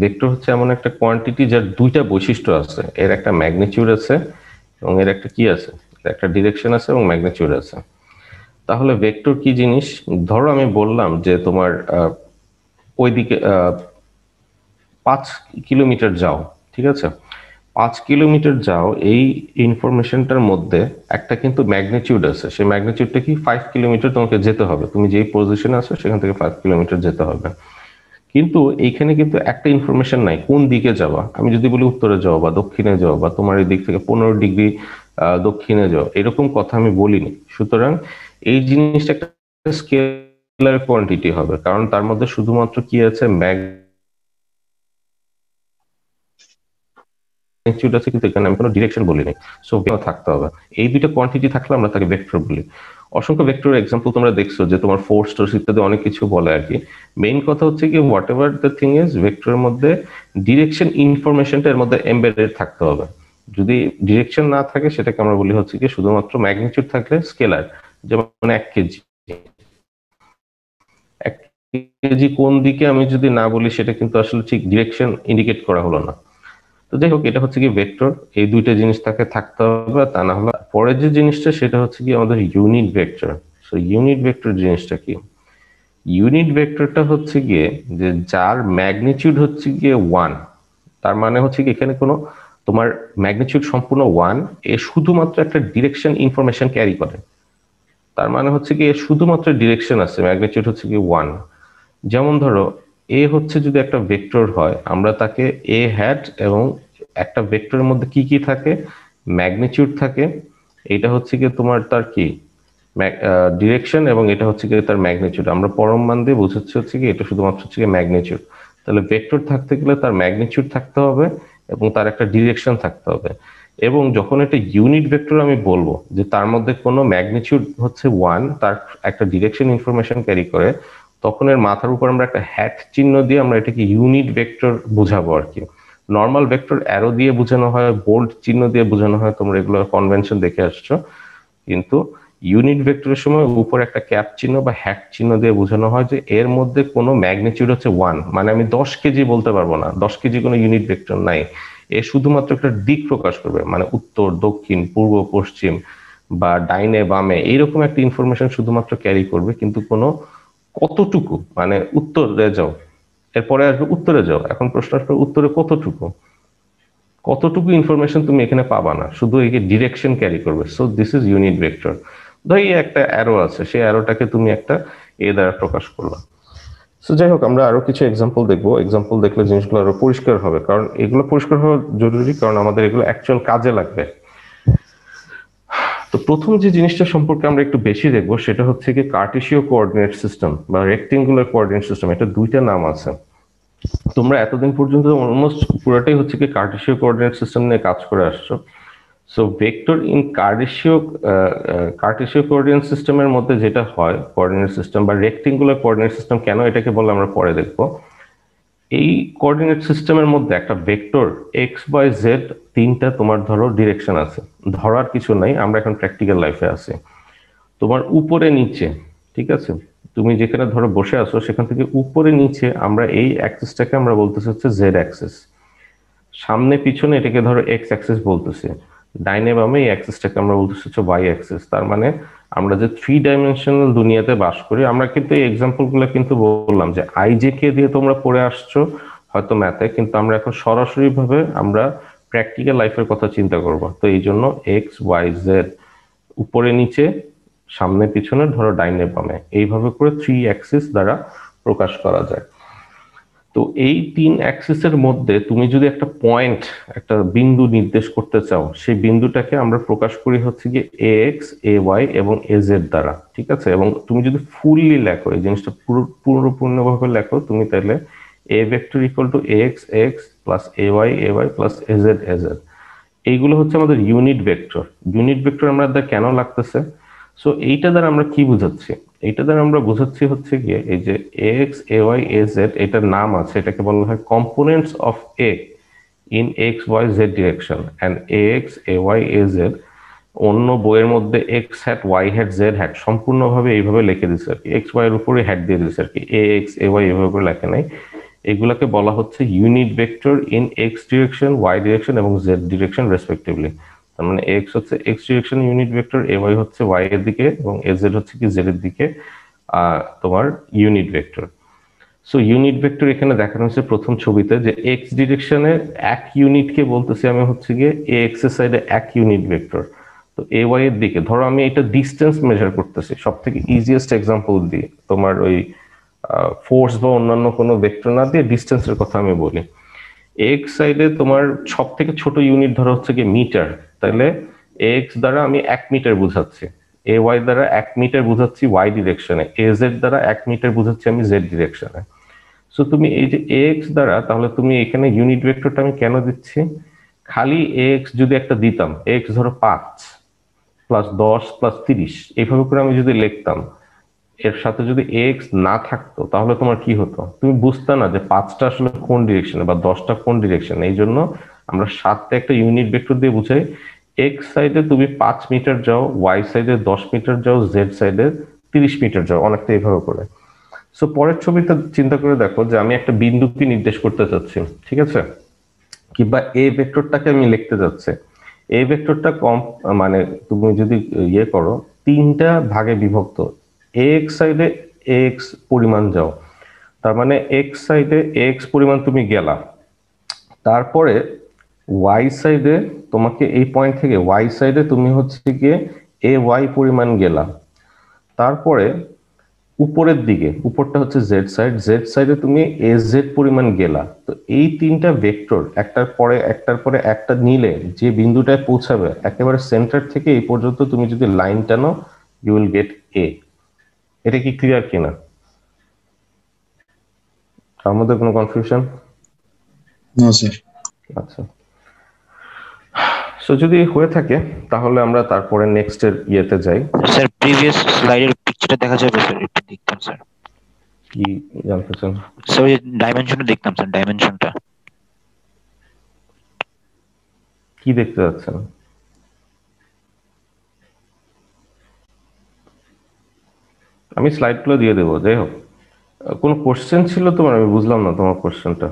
ভেক্টর হচ্ছে এমন একটা কোয়ান্টিটি যার দুইটা বৈশিষ্ট্য আছে, এর একটা ম্যাগনিটিউড আছে এবং এর একটা কি আছে, এর একটা ডিরেকশন আছে এবং ম্যাগনিটিউড আছে। তাহলে ভেক্টর কি জিনিস? ধরো আমি বললাম যে তোমার ওইদিকে 5 কিলোমিটার যাও, ঠিক আছে? 5 কিলোমিটার যাও, এই ইনফরমেশনটার মধ্যে একটা কিন্তু ম্যাগনিটিউড আছে। সেই ম্যাগনিটিউডটা কি, 5 কিলোমিটার তোমাকে যেতে হবে, তুমি যেই পজিশনে আছো সেখান থেকে 5 কিলোমিটার যেতে হবে। কিন্তু এইখানে কিন্তু একটা ইনফরমেশন নাই কোন দিকে যাওয়া। আমি যদি বলি উত্তরে যাও বা দক্ষিণে যাও বা তোমার এই দিক থেকে 15 ডিগ্রি দক্ষিণে যাও, এরকম কথা আমি বলিনি। সুতরাং এই জিনিসটা একটা স্কেলার কোয়ান্টিটি হবে, কারণ তার মধ্যে শুধুমাত্র কি আছে, ম্যাগনিটিউড আছে, কিন্তু এখানে আমি কোনো ডিরেকশন বলিনি। সো থাকতে হবে, এই দুইটা কোয়ান্টিটি থাকলে আমরা তাকে ভেক্টর বলি। অসংখ্য ভেক্টরের এক্সাম্পল তোমরা দেখছো যে তোমার ফোর্স টোর্স ইত্যাদি অনেক কিছু বলে আর কি। মেইন কথা হচ্ছে কি, what ever the thing is, ভেক্টরের মধ্যে ডিরেকশন ইনফরমেশনটা এর মধ্যে এমবেডেড থাকতে হবে। যদি ডিরেকশন না থাকে সেটাকে আমরা বলি হচ্ছে কি শুধুমাত্র ম্যাগনিটিউড থাকলে স্কেলার। যেমন 1 কেজি, 1 কেজি কোন দিকে আমি যদি না বলি, সেটা কিন্তু আসলে ঠিক ডিরেকশন ইন্ডিকেট করা হলো না। তো যাই হোক, এটা হচ্ছে কি ভেক্টর, এই দুইটা জিনিস তাকে থাকতে হবে, তা না হলে। পরের যে জিনিসটা সেটা হচ্ছে কি আমাদের unit vector. So unit vector জিনিসটা কি? ইউনিট ভেক্টরটা হচ্ছে গিয়ে যে যার ম্যাগনিটিউড হচ্ছে গিয়ে 1। তার মানে হচ্ছে কি এখানে কোনো তোমার ম্যাগনিটিউড সম্পূর্ণ 1, এ শুধুমাত্র একটা ডিরেকশন ইনফরমেশন ক্যারি করে। তার মানে হচ্ছে কি এর শুধুমাত্র ডিরেকশন আছে, ম্যাগনিটিউড হচ্ছে কি 1। যেমন ধরো এ হচ্ছে যদি একটা ভেক্টর হয়, আমরা তাকে এ হ্যাট, এবং একটা ভেক্টরের মধ্যে কি কি থাকে, ম্যাগনিটিউড থাকে, এটা হচ্ছে কি তোমার তার কি ডিরেকশন, এবং এটা হচ্ছে কি তার ম্যাগনিটিউড। আমরা পরম মান দিয়ে বোঝাচ্ছি হচ্ছে কি এটা শুধুমাত্র হচ্ছে কি ম্যাগনিটিউড। তাহলে ভেক্টর থাকতে গেলে তার ম্যাগনিটিউড থাকতে হবে এবং তার একটা ডিরেকশন থাকতে হবে। এবং যখন এটা ইউনিট ভেক্টর আমি বলবো যে তার মধ্যে কোনো ম্যাগনিটিউড হচ্ছে 1, তার একটা ডিরেকশন ইনফরমেশন ক্যারি করে, তখন এর মাথার উপর আমরা একটা হ্যাট চিহ্ন দিয়ে আমরা এটাকে ইউনিট ভেক্টর বোঝাবো আর কি। নর্মাল ভেক্টর অ্যারো দিয়ে বোঝানো হয়, বোল্ড চিহ্ন দিয়ে বোঝানো হয়, তোমরা এগুলো কনভেনশন দেখে আসছো। কিন্তু ইউনিট ভেক্টরের সময় উপর একটা ক্যাপ চিহ্ন বা হ্যাট চিহ্ন দিয়ে বোঝানো হয় যে এর মধ্যে কোনো ম্যাগনিটিউড হচ্ছে 1। মানে আমি 10 কেজি বলতে পারবো না, 10 কেজি কোনো ইউনিট ভেক্টর নাই। এ শুধুমাত্র একটা দিক প্রকাশ করবে, মানে উত্তর, দক্ষিণ, পূর্ব, পশ্চিম বা ডাইনে, বামে, এইরকম একটা ইনফরমেশন শুধুমাত্র ক্যারি করবে। কিন্তু কোনো কতটুকু, মানে উত্তরে যাও, এরপরে আসবে উত্তরে যাও, এখন প্রশ্ন আসবে উত্তরে কতটুকু, কতটুকু ইনফরমেশন তুমি এখানে পাবা না, শুধু এই ডিরেকশন ক্যারি করবে। So this is unit vector. ধর এই একটা অ্যারো আছে, সেই অ্যারোটাকে তুমি একটা এ দ্বারা প্রকাশ করলা। সো যাই হোক, আমরা আরো কিছু এক্সাম্পল দেখবো, এক্সাম্পল দেখলে জিনিসগুলো আরো পরিষ্কার হবে, কারণ এগুলো পরিষ্কার হওয়া জরুরি, কারণ আমাদের এগুলো অ্যাকচুয়াল কাজে লাগবে। তো প্রথম যে জিনিসটা সম্পর্কে আমরা একটু বেশি দেখবো সেটা হচ্ছে কি কার্টেসীয় কোঅর্ডিনেট সিস্টেম বা রেক্টেঙ্গুলার কোঅর্ডিনেট সিস্টেম। এটা দুইটা নাম আছে। তোমরা এতদিন পর্যন্ত অলমোস্ট পুরোটাই হচ্ছে কি কার্টেসীয় কোঅর্ডিনেট সিস্টেম নিয়ে কাজ করে আসছো। সো ভেক্টর ইন কার্টেসীয় কোঅর্ডিনেট সিস্টেমের মধ্যে যেটা হয়, কোঅর্ডিনেট সিস্টেম বা রেক্টেঙ্গুলার কোঅর্ডিনেট সিস্টেম কেন এটাকে বলে আমরা পরে দেখবো। এই কোঅর্ডিনেট সিস্টেমের মধ্যে একটা ভেক্টর এক্স ওয়াই জেড, তিনটা তোমার ধরো ডিরেকশন আছে। ধরার কিছু নাই, আমরা এখন প্র্যাকটিক্যাল লাইফে আছি। তোমার উপরে নিচে, ঠিক আছে, তুমি যেখানে ধরো বসে আছো সেখান থেকে উপরে নিচে আমরা এই অ্যাক্সিসটাকে আমরা বলতেছি হচ্ছে জেড অ্যাক্সিস। সামনে পিছনে এটাকে ধরো এক্স অ্যাক্সিস বলতেছি। ডাইনে বামে এই অ্যাক্সিসটাকে আমরা বলতেছি হচ্ছে ওয়াই অ্যাক্সিস। তার মানে আমরা যে 3 ডাইমেনশনাল দুনিয়াতে বাস করি, আমরা কিন্তু এই এক্সাম্পল গুলো কিন্তু বললাম যে আইজে কে দিয়ে তোমরা পড়ে আসছো হয়তো ম্যাথে, কিন্তু আমরা এখন সরাসরি ভাবে আমরা প্র্যাকটিক্যাল লাইফের কথা চিন্তা করব। তো এই জন্য এক্স ওয়াই জেড, উপরে নিচে, সামনে পিছনে, ধরো ডাইনে বামে, এইভাবে করে 3 অ্যাক্সিস দ্বারা প্রকাশ করা যায়। তো এই 3 অ্যাক্সিসের মধ্যে তুমি যদি একটা পয়েন্ট, একটা বিন্দু নির্দেশ করতে চাও, সেই বিন্দুটাকে আমরা প্রকাশ করি হচ্ছে কি এ এক্স, এ ওয়াই এবং এ জেড দ্বারা, ঠিক আছে? এবং তুমি যদি ফুললি লেখো, এই জিনিসটা পূর্ণভাবে লেখো, তুমি তাহলে A vector equal to A X X plus A Y plus A Z. এইগুলো হচ্ছে আমাদের ইউনিট ভেক্টর। ইউনিট ভেক্টর আমাদের কেন লাগতেছে? সো এইটা দ্বারা আমরা কি বুঝাচ্ছি? এইটা দ্বারা আমরা বুঝাচ্ছি হচ্ছে গিয়ে এই যে X, A Y, A Z, এটার নাম আছে, এটাকে বলা হয় components of A. In X Y Z direction and A X A Y A Z, অন্য বইয়ের মধ্যে X hat Y hat Z hat সম্পূর্ণভাবে এইভাবে লিখে দিচ্ছে আর কি, এক্স ওয়াই এর উপরে হ্যাট দিয়ে দিচ্ছে আর কি, এ এক্স এ ওয়াই এভাবে করে লেখে নাই। এগুলাকে বলা হচ্ছে unit vector in X direction, Y direction এবং জেড ডিরেকশন রেসপেক্টিভলি। তার মানে এক্স হচ্ছে X direction unit vector, A Y হচ্ছে ওয়াই এর দিকে এবং এ জেড হচ্ছে কি জেড এর দিকে তোমার unit vector. So unit vector এখানে দেখানো হচ্ছে প্রথম ছবিতে যে এক্স ডিরেকশনে এক ইউনিটকে বলতেছি আমি হচ্ছে গিয়ে এ এক্স এর সাইডে এক ইউনিট ভেক্টর। তো এ ওয়াই এর দিকে ধরো আমি এটা ডিস্টেন্স মেজার করতেছি, সব থেকে ইজিয়েস্ট এক্সাম্পল দিয়ে, তোমার ওই ফোর্স বা অন্যান্য কোনো ভেক্টর না দিয়ে ডিস্টেন্সের কথা আমি বলি। এক্স সাইডে তোমার সব থেকে ছোট ইউনিট ধরো হচ্ছে গিয়ে মিটার, তাহলে এক্স দ্বারা আমি 1 মিটার বুঝাচ্ছি, এ ওয়াই দ্বারা 1 মিটার বুঝাচ্ছি ওয়াই ডিরেকশনে, এ জেড দ্বারা 1 মিটার বুঝাচ্ছি আমি জেড ডিরেকশনে। সো তুমি এই যে এক্স দ্বারা, তাহলে তুমি এখানে ইউনিট ভেক্টরটা আমি কেন দিচ্ছি, খালি এক্স যদি একটা দিতাম, এক্স ধরো 5 + 10 + 30 এইভাবে করে আমি যদি লিখতাম, এর সাথে যদি এক্স না থাকতো তাহলে তোমার কি হতো, তুমি বুঝতে না যে 5টা আসলে কোন ডিরেকশনে বা 10টা কোন ডিরেকশনে। এই জন্য আমরা 7টা একটা ইউনিট ভেক্টর দিয়ে বুঝাই, এক্স সাইডে তুমি 5 মিটার যাও, ওয়াই সাইডে 10 মিটার যাও, জেড সাইডে 30 মিটার যাও, অনেকটা এইভাবে করে। সো পরের ছবিটা চিন্তা করে দেখো যে আমি একটা বিন্দুকে নির্দেশ করতে চাচ্ছি, ঠিক আছে, কিংবা এ ভেক্টরটাকে আমি লিখতে যাচ্ছি। এ ভেক্টরটা কম, মানে তুমি যদি ইয়ে করো, 3টা ভাগে বিভক্ত, এক্স সাইডে এক্স পরিমাণ যাও, তার মানে এক্স সাইডে এক্স পরিমাণ তুমি গেলা, তারপরে ওয়াই সাইডে তোমাকে এই পয়েন্ট থেকে ওয়াই সাইডে তুমি হচ্ছে গিয়ে এ ওয়াই পরিমাণ গেলা, তারপরে উপরের দিকে, উপরটা হচ্ছে জেড সাইড, জেড সাইডে তুমি এস জেড পরিমাণ গেলা। তো এই 3টা ভেক্টর একটার পরে একটা নিলে যে বিন্দুটায় পৌঁছাবে, একেবারে সেন্টার থেকে এই পর্যন্ত তুমি যদি লাইন টানো, ইউ উইল গেট এ। এটা কি ক্লিয়ার কিনা? তার মধ্যে কোনো কনফিউশন? No sir. আচ্ছা, সো যদি হয়ে থাকে তাহলে আমরা তারপরে নেক্সট এর ইয়েতে যাই। স্যার প্রিভিয়াস স্লাইডের পিকচারটা দেখা যাবে স্যার, একটু দেখতাম স্যার। কি জানতে চান? স্যার ওই ডাইমেনশনটা দেখতাম স্যার, ডাইমেনশনটা। কি দেখতে যাচ্ছেন? আমি স্লাইডগুলো দিয়ে দেবো, যাই হোক। কোন কোশ্চেন ছিল তোমার? আমি বুঝলাম না তোমার কোশ্চেনটা।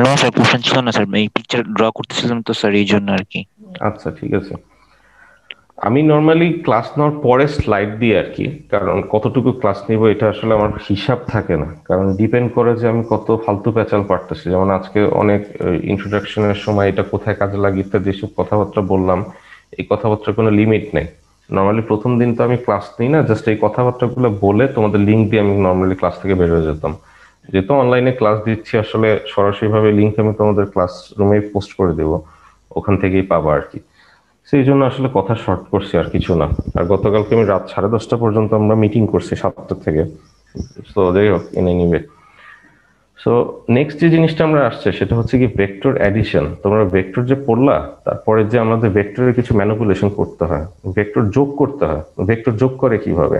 না স্যার কোশ্চেন ছিল না স্যার, এই পিকচার ড্র করতেছিলাম তো স্যার, এই জন্য আর কি। আচ্ছা ঠিক আছে। আমি নর্মালি ক্লাস নেওয়ার পরে স্লাইড দিই আর কি, কারণ কতটুকু ক্লাস নিব এটা আসলে আমার হিসাব থাকে না, কারণ ডিপেন্ড করে যে আমি কত ফালতু প্যাচাল পারতেছি। যেমন আজকে অনেক ইন্ট্রোডাকশনের সময় এটা কোথায় কাজে লাগে ইত্যাদি যেসব কথাবার্তা বললাম, এই কথাবার্তার কোনো লিমিট নেই। নর্মালি প্রথম দিন তো আমি ক্লাস নিই না, জাস্ট এই কথাবার্তাগুলো বলে তোমাদের লিঙ্ক দিয়ে আমি নর্মালি ক্লাস থেকে বের হয়ে যেতাম। যেহেতু অনলাইনে ক্লাস দিচ্ছি, আসলে সরাসরি ভাবে লিঙ্ক আমি তোমাদের ক্লাসরুমে পোস্ট করে দেবো, ওখান থেকেই পাবা আর কি। সেই জন্য আসলে কথা শর্ট করছি, আর কিছু না। আর গতকালকে আমি রাত 10:30 পর্যন্ত আমরা মিটিং করছি 7টা থেকে। তো যাই হোক, ইন এনিওয়ে, সো নেক্সট যে জিনিসটা আমরা আসছে সেটা হচ্ছে কি ভেক্টর অ্যাডিশন। তোমরা ভেক্টর যে পড়লা, তারপরে যে আমাদের ভেক্টরের কিছু ম্যানিপুলেশন করতে হয়, ভেক্টর যোগ করতে হয়। ভেক্টর যোগ করে কিভাবে?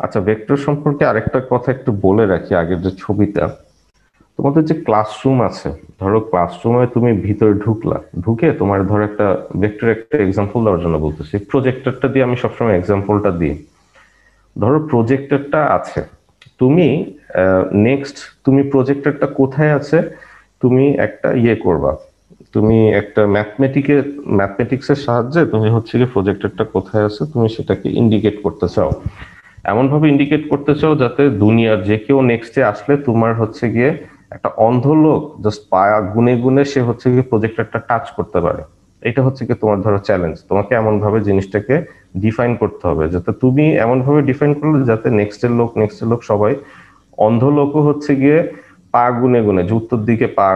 আচ্ছা, ভেক্টর সম্পর্কে আরেকটা কথা একটু বলে রাখি, আগের যে ছবিটা, তোমাদের যে ক্লাসরুম আছে, ধরো ক্লাসরুমে তুমি ভিতরে ঢুকলা, ঢুকে তোমার ধরো একটা ভেক্টর, একটা এক্সাম্পল দেওয়ার জন্য বলতেছি, প্রজেক্টরটা দিয়ে আমি সবসময় এক্সাম্পলটা দিই। ধরো প্রজেক্টরটা আছে, তুমি নেক্সট তুমি প্রজেক্টরটা কোথায় আছে, তুমি একটা ইয়ে করবা, তুমি একটা ম্যাথমেটিক্সের সাহায্যে তুমি হচ্ছে কি প্রজেক্টরটা কোথায় আছে তুমি সেটাকে ইন্ডিকেট করতে চাও। এমন ভাবে ইন্ডিকেট করতে চাও যাতে দুনিয়ার যে কেউ নেক্সটে আসলে তোমার হচ্ছে গিয়ে একটা অন্ধ লোক জাস্ট পায়া গুনে গুনে সে হচ্ছে গিয়ে প্রজেক্টরটা টাচ করতে পারে। এটা হচ্ছে কি তোমার ধরো চ্যালেঞ্জ, তোমাকে এমন ভাবে জিনিসটাকে ডিফাইন করতে হবে, যাতে তুমি এমন ভাবে ডিফাইন করলে যাতে নেক্সটের লোক সবাই, অন্ধ লোকও হচ্ছে গিয়ে পা গুনে গুনে, যে উত্তর দিকে পা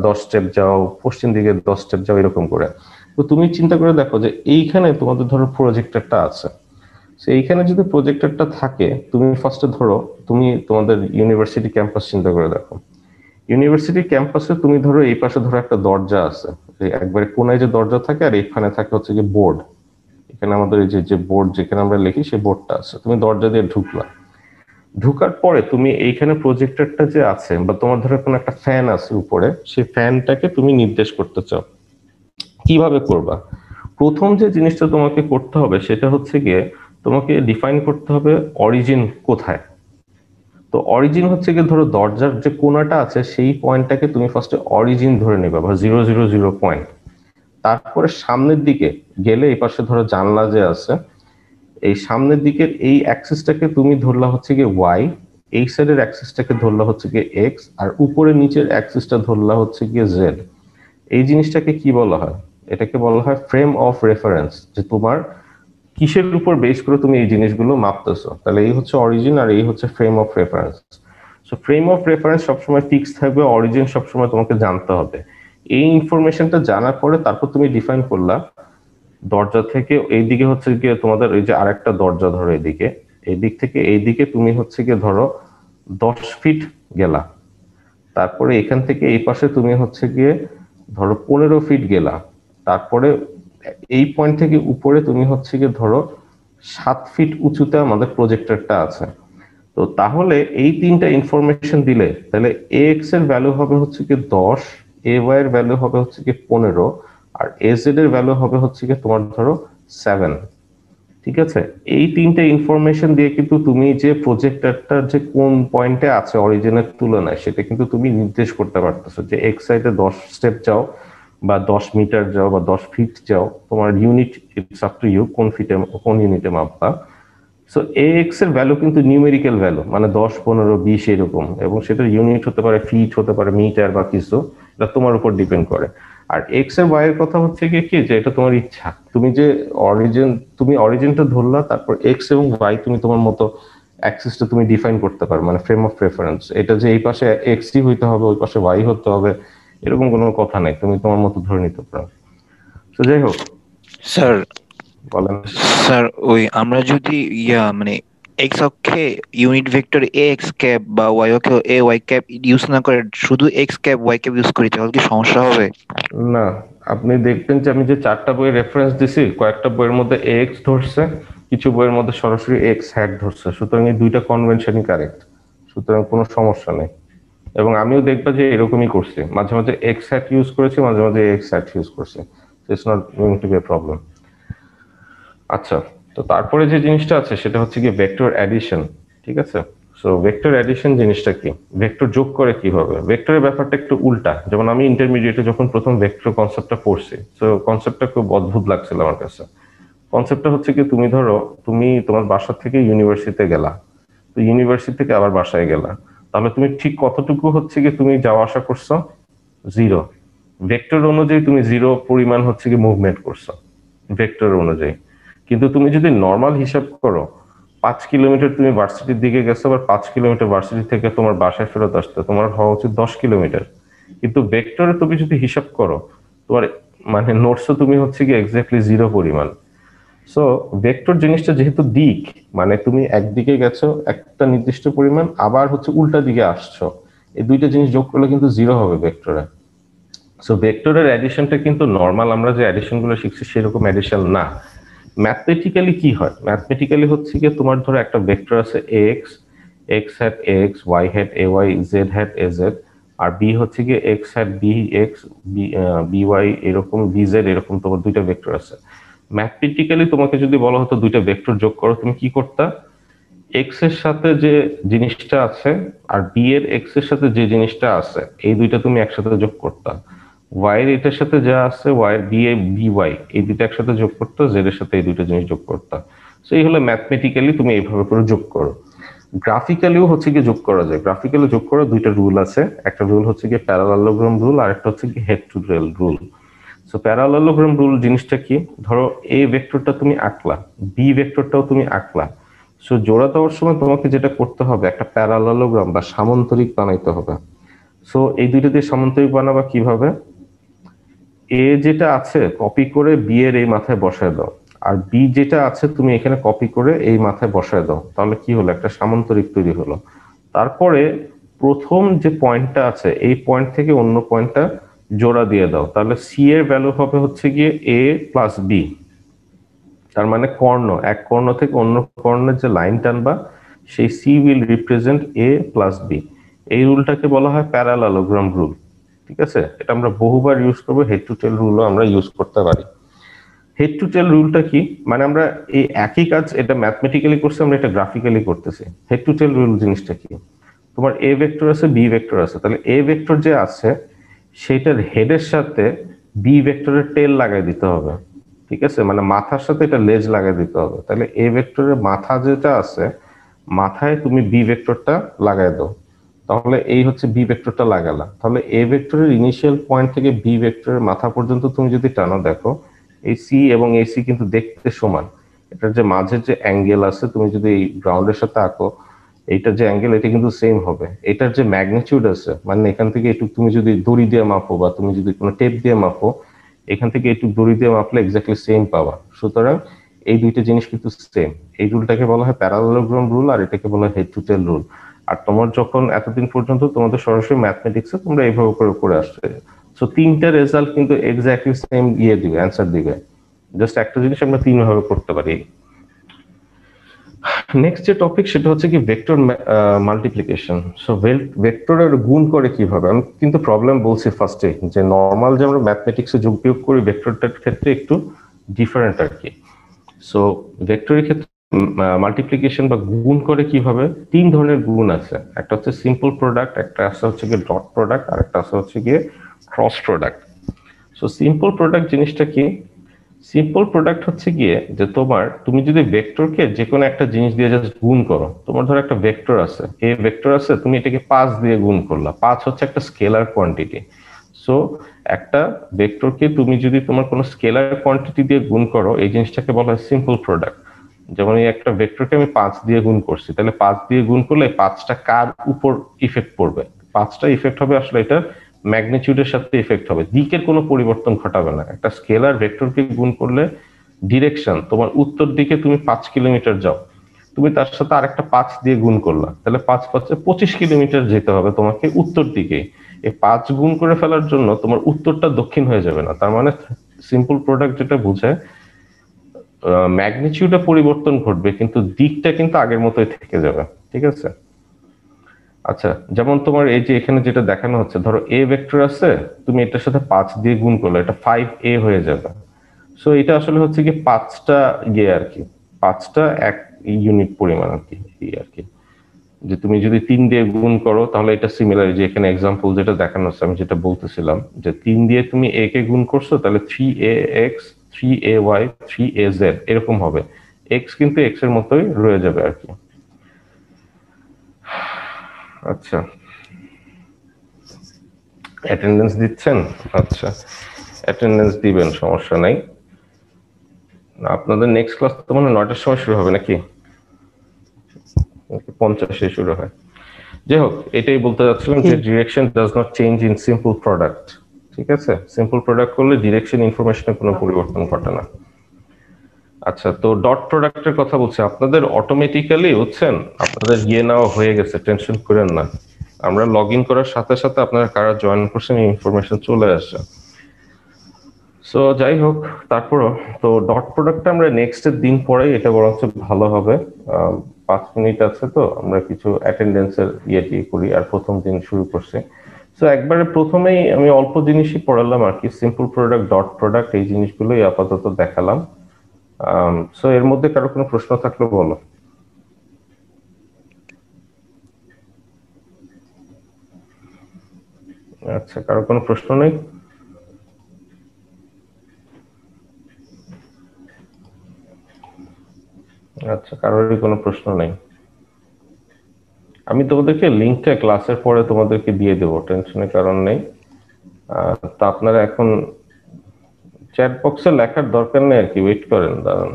10 স্টেপ যাও, পশ্চিম দিকে 10 স্টেপ যাও, এরকম করে। তো তুমি চিন্তা করে দেখো যে এইখানে তোমাদের ধরো প্রজেক্টরটা আছে, এইখানে যদি প্রজেক্টরটা থাকে, তুমি ফার্স্টে ধরো তুমি তোমাদের ইউনিভার্সিটি ক্যাম্পাস চিন্তা করে দেখো। ইউনিভার্সিটি ক্যাম্পাসে তুমি ধরো এই পাশে ধরো একটা দরজা আছে, একবারে কোনায় যে দরজা থাকে, আর এখানে থাকে হচ্ছে যে বোর্ড। এখানে আমাদের এই যে বোর্ড যেখানে আমরা লিখি সেই বোর্ডটা আছে, তুমি দরজা দিয়ে ঢুকলা। ঢোকার পরে তুমি এইখানে প্রজেক্টরটা যে আছে বা তোমার ধরো কোনো একটা ফ্যান আছে উপরে, সেই ফ্যানটাকে তুমি নির্দেশ করতে চাও। কিভাবে করবা? প্রথম যে জিনিসটা তোমাকে করতে হবে সেটা হচ্ছে গিয়ে তোমাকে ডিফাইন করতে হবে অরিজিন কোথায়। তো অরিজিন হচ্ছে গিয়ে ধরো দরজার যে কোণাটা আছে সেই পয়েন্টটাকে তুমি ফার্স্টে অরিজিন ধরে নেবে বা 000 পয়েন্ট। তারপরে সামনের দিকে গেলে এই পাশে ধরো জানলা যে আছে, এই সামনের দিকের এই অ্যাক্সিসটাকে তুমি ধরলা হচ্ছে গিয়ে ওয়াই, এই সাইডের অ্যাক্সিসটাকে ধরলা হচ্ছে গিয়ে এক্স, আর উপরে নিচের অ্যাক্সিসটা ধরলা হচ্ছে গিয়ে জেড। এই জিনিসটাকে কি বলা হয়? এটাকে বলা হয় ফ্রেম অফ রেফারেন্স, যে তোমার কিসের উপর বেস করে তুমি এই জিনিসগুলো মাপতেছো। তাহলে এই হচ্ছে অরিজিন আর এই হচ্ছে frame of reference. So frame of reference সবসময় ফিক্স থাকবে, অরিজিন সবসময় তোমাকে জানতে হবে। এই ইনফরমেশনটা জানার পরে তারপর তুমি ডিফাইন করলা দরজা থেকে এইদিকে হচ্ছে গিয়ে তোমাদের এই যে আরেকটা দরজা ধরো এদিকে, এই দিক থেকে এই দিকে তুমি হচ্ছে গিয়ে ধরো 10 ফিট গেলা। তারপরে এখান থেকে এই পাশে তুমি হচ্ছে গিয়ে ধরো 15 ফিট গেলা। তারপরে এই পয়েন্ট থেকে উপরে তুমি হচ্ছে গিয়ে ধরো 7 ফিট উঁচুতে আমাদের প্রজেক্টরটা আছে। তো তাহলে এই তিনটা ইনফরমেশন দিলে তাহলে এ এক্স এর ভ্যালু হবে হচ্ছে কি 10, এ ওয়াই এর ভ্যালু হবে হচ্ছে কি 15, আর এ জেড এর ভ্যালু হবে হচ্ছে কি তোমার ধরো 7। ঠিক আছে? এই তিনটা ইনফরমেশন দিয়ে কিন্তু তুমি যে প্রজেক্টরটা যে কোন পয়েন্টে আছে অরিজিনের তুলনায় সেটা কিন্তু তুমি নির্দেশ করতে পারতেছো, যে এক্স সাইডে 10 স্টেপ যাও বা 10 মিটার যাও বা 10 ফিট যাও, তোমার unit it's up to you কোন ফিটে কোন ইউনিটে মাপবা। সো এ এক্স এর ভ্যালু কিন্তু নিউমেরিক্যাল ভ্যালু, মানে 10, 15, 20 এরকম, এবং সেটার ইউনিট হতে পারে ফিট, হতে পারে মিটার বা কিছু, এটা তোমার উপর ডিপেন্ড করে। আর এক্স এর ওয়াই এর কথা হচ্ছে কি যে এটা তোমার ইচ্ছা, তুমি যে অরিজিনটা ধরলা, তারপর এক্স এবং ওয়াই তুমি তোমার মতো অ্যাক্সিসটা তুমি ডিফাইন করতে পারো, মানে ফ্রেম অফ রেফারেন্স। এটা যে এই পাশে এক্সই হইতে হবে ওই পাশে ওয়াই হতে হবে এরকম কোনো কথা নাই, তুমি তোমার মতো ধরে নিতে পারো। তো যাই হোক, স্যার বলেন। স্যার ওই আমরা যদি মানে এক্স অক্ষে unit vector A X cap বা ওয়াই অক্ষে এ ওয়াই ক্যাপ ইউজ না করে শুধু X cap Y cap use করি তাহলে কি সমস্যা হবে? না, আপনি দেখবেন যে আমি যে 4টা বইয়ের রেফারেন্স দিছি, কয়েকটা বইয়ের মধ্যে এক্স ধরছে, কিছু বইয়ের মধ্যে সরাসরি এক্স হ্যাট ধরছে, সুতরাং এই দুইটা কনভেনশনই কারেক্ট, সুতরাং কোনো সমস্যা নেই। এবং আমিও দেখবা যে এরকমই করছি, মাঝে মাঝে এক্স হ্যাট ইউজ করেছি, মাঝে মাঝে এক্স হ্যাট ইউজ করছি, it's not going to be a problem. আচ্ছা, তো তারপরে যে জিনিসটা আছে সেটা হচ্ছে কি ভেক্টর অ্যাডিশন। ঠিক আছে? সো ভেক্টর অ্যাডিশন জিনিসটা কি? ভেক্টর যোগ করে কিভাবে? ভেক্টরের ব্যাপারটা একটু উল্টা। যেমন আমি ইন্টারমিডিয়েটে যখন প্রথম ভেক্টর কনসেপ্টটা পড়ছি, তো কনসেপ্টটা খুব অদ্ভুত লাগছিল আমার কাছে। কনসেপ্টটা হচ্ছে কি, তুমি ধরো তুমি তোমার বাসা থেকে ইউনিভার্সিটিতে গেলা, তো ইউনিভার্সিটি থেকে আবার বাসায় গেলা, তাহলে তুমি ঠিক কতটুকু হচ্ছে কি তুমি যাওয়া আসা করছো? 0। ভেক্টর অনুযায়ী তুমি 0 পরিমাণ হচ্ছে কি মুভমেন্ট করছো ভেক্টর অনুযায়ী। কিন্তু তুমি যদি নর্মাল হিসাব করো, 5 কিলোমিটার তুমি ভার্সিটির দিকে গেছো, আবার 5 কিলোমিটার ভার্সিটি থেকে তোমার বাসায় ফেরত আসতে তোমার হওয়া উচিত 10 কিলোমিটার। কিন্তু ভেক্টরে তুমি যদি হিসাব করো, তোমার মানে নোটসও তুমি হচ্ছে কি এক্স্যাক্টলি 0 পরিমাণ। সো ভেক্টর জিনিসটা যেহেতু দিক, মানে তুমি একদিকে গেছো একটা নির্দিষ্ট পরিমাণ, আবার হচ্ছে উল্টা দিকে আসছো, এই দুইটা জিনিস যোগ করলে কিন্তু 0 হবে ভেক্টরে। সো ভেক্টরের অ্যাডিশনটা কিন্তু নর্মাল আমরা যে অ্যাডিশন গুলো শিখছি সেরকম অ্যাডিশন না। ম্যাথমেটিক্যালি কি হয়? ম্যাথমেটিক্যালি হচ্ছে কি, তোমার ধরো একটা ভেক্টর আছে X, X hat X, Y hat A Y, Z hat A Z, আর বি হচ্ছে কি X hat B X, B Y এরকম, বি জেড এরকম, তোমার দুইটা ভেক্টর আছে। ম্যাথমেটিক্যালি তোমাকে যদি বলা হতো দুইটা ভেক্টর যোগ করো, তুমি কি করতা? এক্স এর সাথে যে জিনিসটা আছে আর বি এর এক্স এর সাথে যে জিনিসটা আছে, এই দুইটা তুমি একসাথে যোগ করতা। ওয়াই এর এটার সাথে যা আছে, ওয়াই এর বি এ বি ওয়াই, এই দুইটা একসাথে যোগ করতো, জেড এর সাথে এই দুইটা জিনিস যোগ করতা। সো এই হলো ম্যাথমেটিক্যালি তুমি এইভাবে করে যোগ করো। গ্রাফিক্যালিও হচ্ছে কি যোগ করা যায়। গ্রাফিক্যালি যোগ করার দুইটা রুল আছে, একটা রুল হচ্ছে কি প্যারালালোগ্রাম রুল, আর একটা হচ্ছে কি head to tail rule. So parallelogram rule জিনিসটা কি, ধরো এ ভেক্টরটা তুমি আঁকলা, বি ভেক্টরটাও তুমি আঁকলা। সো জোড়া দেওয়ার সময় তোমাকে যেটা করতে হবে, একটা প্যারালালোগ্রাম বা সামান্তরিক বানাইতে হবে। সো এই দুইটা দিয়ে সামান্তরিক বানাবা কিভাবে? এ যেটা আছে কপি করে বি এর এই মাথায় বসায় দাও, আর বি যেটা আছে তুমি এখানে কপি করে এই মাথায় বসায় দাও, তাহলে কি হলো? একটা সামান্তরিক তৈরি হলো। তারপরে প্রথম যে পয়েন্টটা আছে এই পয়েন্ট থেকে অন্য পয়েন্টটা জোড়া দিয়ে দাও, তাহলে সি এর ভ্যালু হবে হচ্ছে গিয়ে এ প্লাস বি। তার মানে কর্ণ, এক কর্ণ থেকে অন্য কর্ণের যে লাইন টানবা সেই C will represent A plus B. এই রুলটাকে বলা হয় প্যারালালোগ্রাম রুল। ঠিক আছে, এটা আমরা বহুবার ইউজ করবো, হেড টু টেল রুলও আমরা ইউজ করতে পারি। হেড টু টেল রুলটা কি, মানে আমরা এই একই কাজ এটা ম্যাথমেটিক্যালি করছি, আমরা এটা গ্রাফিক্যালি করতেছি। হেড টু টেল রুল জিনিসটা কি, তোমার এ ভেক্টর আছে, বি ভেক্টর আছে, তাহলে এ ভেক্টর যে আছে সেটার হেডের সাথে বি ভেক্টরের টেল লাগাই দিতে হবে। ঠিক আছে, মানে মাথার সাথে এটা লেজ লাগাই দিতে হবে। তাহলে এ ভেক্টরের মাথা যেটা আছে, মাথায় তুমি বি ভেক্টরটা লাগাই দাও, তাহলে এই হচ্ছে বি ভেক্টরটা লাগালা। তাহলে এ ভেক্টরের ইনিশিয়াল পয়েন্ট থেকে বি ভেক্টরের মাথা পর্যন্ত তুমি যদি টানো, দেখো এই সি এবং এই সি কিন্তু দেখতে সমান। এটার যে মাঝের যে অ্যাঙ্গেল আছে, তুমি যদি এই গ্রাউন্ডের সাথে আঁকো, এইটার যে অ্যাঙ্গেল এটা কিন্তু সেম হবে। এটার যে ম্যাগনিটিউড আছে, মানে এখান থেকে একটু তুমি যদি দড়ি দিয়ে মাপো বা তুমি যদি কোনো টেপ দিয়ে মাপো, এখান থেকে একটু দড়ি দিয়ে মাপলে এক্স্যাক্টলি সেম পাবা। সুতরাং এই দুইটা জিনিস কিন্তু সেম। এই রুলটাকে বলা হয় প্যারালেলোগ্রাম রুল, আর এটাকে বলা হয় হেড টু টেল রুল। আর তোমার যখন এতদিন পর্যন্ত তোমাদের সরাসরি ম্যাথমেটিক্সে তোমরা এইভাবে করে আসছে, সো তিনটা রেজাল্ট কিন্তু এক্স্যাক্টলি সেম দিবে, অ্যান্সার দিবে। জাস্ট একটা জিনিস আমরা তিন ভাবে করতে পারি। নেক্সট যে টপিক সেটা হচ্ছে কি ভেক্টর মাল্টিপ্লিকেশন। সো ভেক্টরের গুণ করে কিভাবে, আমি কিন্তু প্রবলেম বলছি ফার্স্টে যে নর্মাল যে আমরা ম্যাথমেটিক্সে যোগ বিয়োগ করি, ভেক্টরটার ক্ষেত্রে একটু ডিফারেন্ট আর কি। সো ভেক্টরের ক্ষেত্রে মাল্টিপ্লিকেশন বা গুণ করে কিভাবে, তিন ধরনের গুণ আছে। একটা হচ্ছে সিম্পল প্রোডাক্ট, একটা আছে হচ্ছে গিয়ে ডট প্রোডাক্ট, আর একটা আছে হচ্ছে গিয়ে cross product. So simple product জিনিসটা কি, সিম্পল প্রোডাক্ট হচ্ছে গিয়ে যে তুমি যদি ভেক্টরকে যে কোনো একটা জিনিস দিয়ে জাস্ট গুণ করো, তোমার ধরো একটা ভেক্টর আছে, এ ভেক্টর আছে, তুমি এটাকে 5 দিয়ে গুণ করলা। 5 হচ্ছে একটা স্কেলার কোয়ান্টিটি। সো একটা ভেক্টরকে তুমি যদি তোমার কোনো স্কেলার কোয়ান্টিটি দিয়ে গুণ করো, এই জিনিসটাকে বলা হয় সিম্পল প্রোডাক্ট। যেমন এই একটা ভেক্টরকে আমি 5 দিয়ে গুণ করছি, তাহলে 5 দিয়ে গুণ করলে 5টা কার উপর ইফেক্ট পড়বে, 5টা ইফেক্ট হবে আসলে এটা ম্যাগনিটিউডের সাথে ইফেক্ট হবে, দিকের কোনো পরিবর্তন ঘটাবে না। একটা স্কেলার ভেক্টরকে গুণ করলে ডিরেকশন, তোমার উত্তর দিকে তুমি 5 কিলোমিটার যাও, তুমি তার সাথে আরেকটা 5 দিয়ে গুণ করলা, তাহলে 5 5 25 কিলোমিটার যেতে হবে তোমাকে উত্তর দিকে। এই 5 গুণ করে ফেলার জন্য তোমার উত্তরটা দক্ষিণ হয়ে যাবে না। তার মানে সিম্পল প্রোডাক্ট যেটা বোঝায় ম্যাগনিটিউডে পরিবর্তন ঘটবে কিন্তু দিকটা কিন্তু আগের মতোই থেকে যাবে। ঠিক আছে, আচ্ছা, যেমন তোমার এই যে এখানে যেটা দেখানো হচ্ছে, ধরো এ ভেক্টর আছে, তুমি এটার সাথে 5 দিয়ে গুণ করলে এটা 5a হয়ে যাবে। সো এটা আসলে হচ্ছে কি 5টা আর কি, 5টা এক ইউনিট পরিমাণ আর কি, এই আর কি। যে তুমি যদি 3 দিয়ে গুণ করো তাহলে এটা সিমিলার, যে এখানে এক্সাম্পল যেটা দেখানো হচ্ছে, আমি যেটা বলতেছিলাম যে 3 দিয়ে তুমি a কে গুণ করছো, তাহলে 3ax 3ay 3az এরকম হবে। x কিন্তু x এর মতোই রয়ে যাবে আর কি। আচ্ছা, অ্যাটেন্ডেন্স দিচ্ছেন? আচ্ছা, অ্যাটেন্ডেন্স দিবেন, সমস্যা নাই। আপনাদের নেক্সট ক্লাস তো মানে 9টার সময় শুরু হবে নাকি? 50-এ শুরু হয়। যাই হোক, এটাই বলতে যাচ্ছিলাম যে direction does not change in simple product. ঠিক আছে, সিম্পল প্রোডাক্ট করলে ডিরেকশন ইনফরমেশনে কোনো পরিবর্তন ঘটে না। আচ্ছা, তো ডট প্রোডাক্টের কথা বলছি, আপনাদের অটোমেটিক্যালি বুঝছেন, আপনাদের নেওয়া হয়ে গেছে, টেনশন করেন না। আমরা লগ ইন করার সাথে সাথে আপনারা কারা জয়েন করছেন এই ইনফরমেশন চলে আসে। সো যাই হোক, তারপরও তো ডট প্রোডাক্টটা আমরা নেক্সট এর দিন পরেই, এটা বরঞ্চ ভালো হবে। 5 মিনিট আছে তো, আমরা কিছু অ্যাটেন্ডেন্সের ইয়েটি করি, আর প্রথম দিন শুরু করছি। সো একবারে প্রথমেই আমি অল্প জিনিসই পড়ালাম আর কি, সিম্পল প্রোডাক্ট, ডট প্রোডাক্ট, এই জিনিসগুলোই আপাতত দেখালাম। সো এর মধ্যে কারো কোনো প্রশ্ন থাকলে বলো। আচ্ছা, কারো কোনো প্রশ্ন নেই? আচ্ছা, কারোরই কোনো প্রশ্ন নেই। আমি তোমাদেরকে লিঙ্কটা ক্লাসের পরে তোমাদেরকে দিয়ে দেবো, টেনশনের কারণ নেই। তা আপনারা এখন চ্যাট বক্সে লেখার দরকার নেই আর কি, ওয়েট করেন, দাঁড়ান।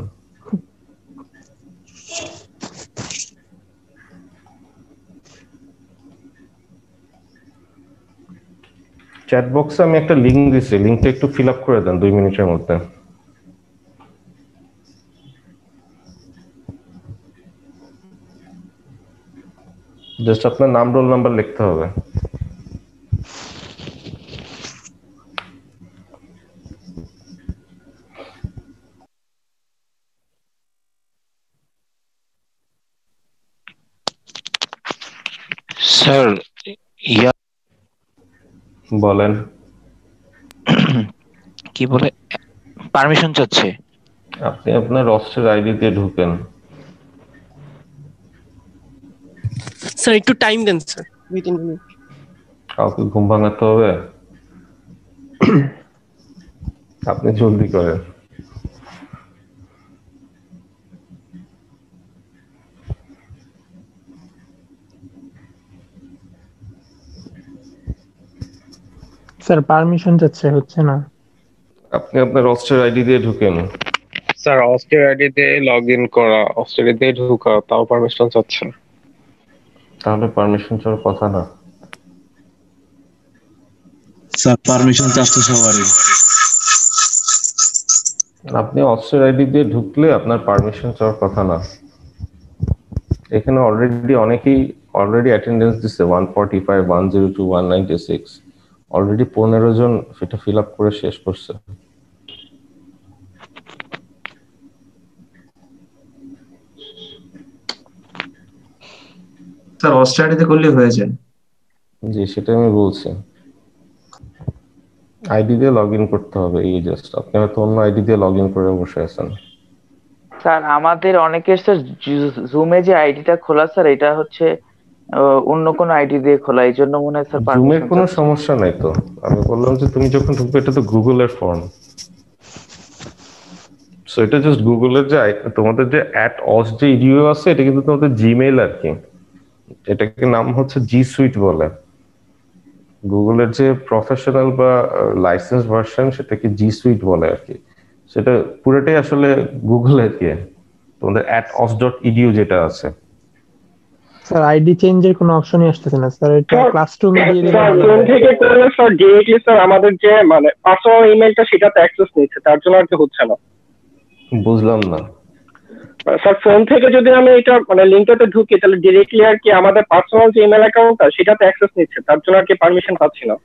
চ্যাট বক্সে আমি একটা লিঙ্ক দিছি, লিঙ্কটা একটু ফিল আপ করে দেন 2 মিনিটের মধ্যে। জাস্ট আপনার নাম, রোল নাম্বার লিখতে হবে। স্যার ইয়া বলেন। কি বলে পারমিশন চাচ্ছে। আপনি আপনার রস্টের আইডি দিয়ে ঢুকেন। স্যার একটু টাইম দেন স্যার, 2-3 মিনিট। কাউকে ঘুম ভাঙাতে হবে? আপনি জলদি করেন। স্যার পারমিশন চাচ্ছে, হচ্ছে না। আপনি আপনার রস্টের আইডি দিয়ে ঢুকেন। স্যার অস্ট্রের আইডি দিয়ে লগ ইন করা, অস্ট্রেলিয়া দিয়ে ঢোকা, তাও পারমিশন চাচ্ছে। তাহলে পারমিশন চাওয়ার কথা না। স্যার পারমিশন চাচ্ছে সবারই। আপনি অস্ট্রের আইডি দিয়ে ঢুকলে আপনার পারমিশন চাওয়ার কথা না। এখানে অনেকেই অলরেডি অ্যাটেন্ডেন্স দিচ্ছে 145, 102, 196। অলরেডি 15 জন সেটা ফিল আপ করে শেষ করছে। স্যার অস্ট্রেলিয়াতে করলে হয়ে যায়। জি, সেটা আমি বলছি। আইডি দিয়ে লগ ইন করতে হবে। এই জাস্ট আপনি হয়তো অন্য আইডি দিয়ে লগ ইন করে বসে আছেন। স্যার আমাদের অনেকের স্যার জুমে যে আইডিটা খোলা স্যার, এটা হচ্ছে অন্য কোনো আইডি দিয়ে খোলা, এই জন্য মনে হয় স্যার জুমের পারমিশন কোনো চাচ্ছে। সমস্যা নাই তো। আমি বললাম যে তুমি যখন ঢুকবে, এটা তো গুগলের ফর্ম। সো এটা জাস্ট গুগলের যে তোমাদের যে @os যে ইডিও আছে, এটা কিন্তু তোমাদের জিমেইল আর কি। এটাকে নাম হচ্ছে জি সুইট বলে। গুগলের যে প্রফেশনাল বা লাইসেন্স ভার্সন, সেটাকে জি সুইট বলে আর কি। সেটা পুরোটাই আসলে গুগলের কি, তোমাদের @os.edu যেটা আছে। স্যার আইডি চেঞ্জের কোনো অপশনই আসতেছে না স্যার, এটা ক্লাসরুমে দিয়ে দিলে স্যার ভালো ফোন হয়। থেকে করলে স্যার ডিরেক্টলি স্যার আমাদের যে মানে পার্সোনাল ইমেলটা সেটাতে অ্যাক্সেস নিচ্ছে, তার জন্য আর কি হচ্ছে না। বুঝলাম না। স্যার ফোন থেকে যদি আমি এটা মানে লিঙ্কটাতে ঢুকি, তাহলে ডিরেক্টলি আর কি আমাদের পার্সোনাল যে ইমেল অ্যাকাউন্টটা সেটাতে অ্যাক্সেস নিচ্ছে, তার জন্য আর কি পারমিশন পাচ্ছি না।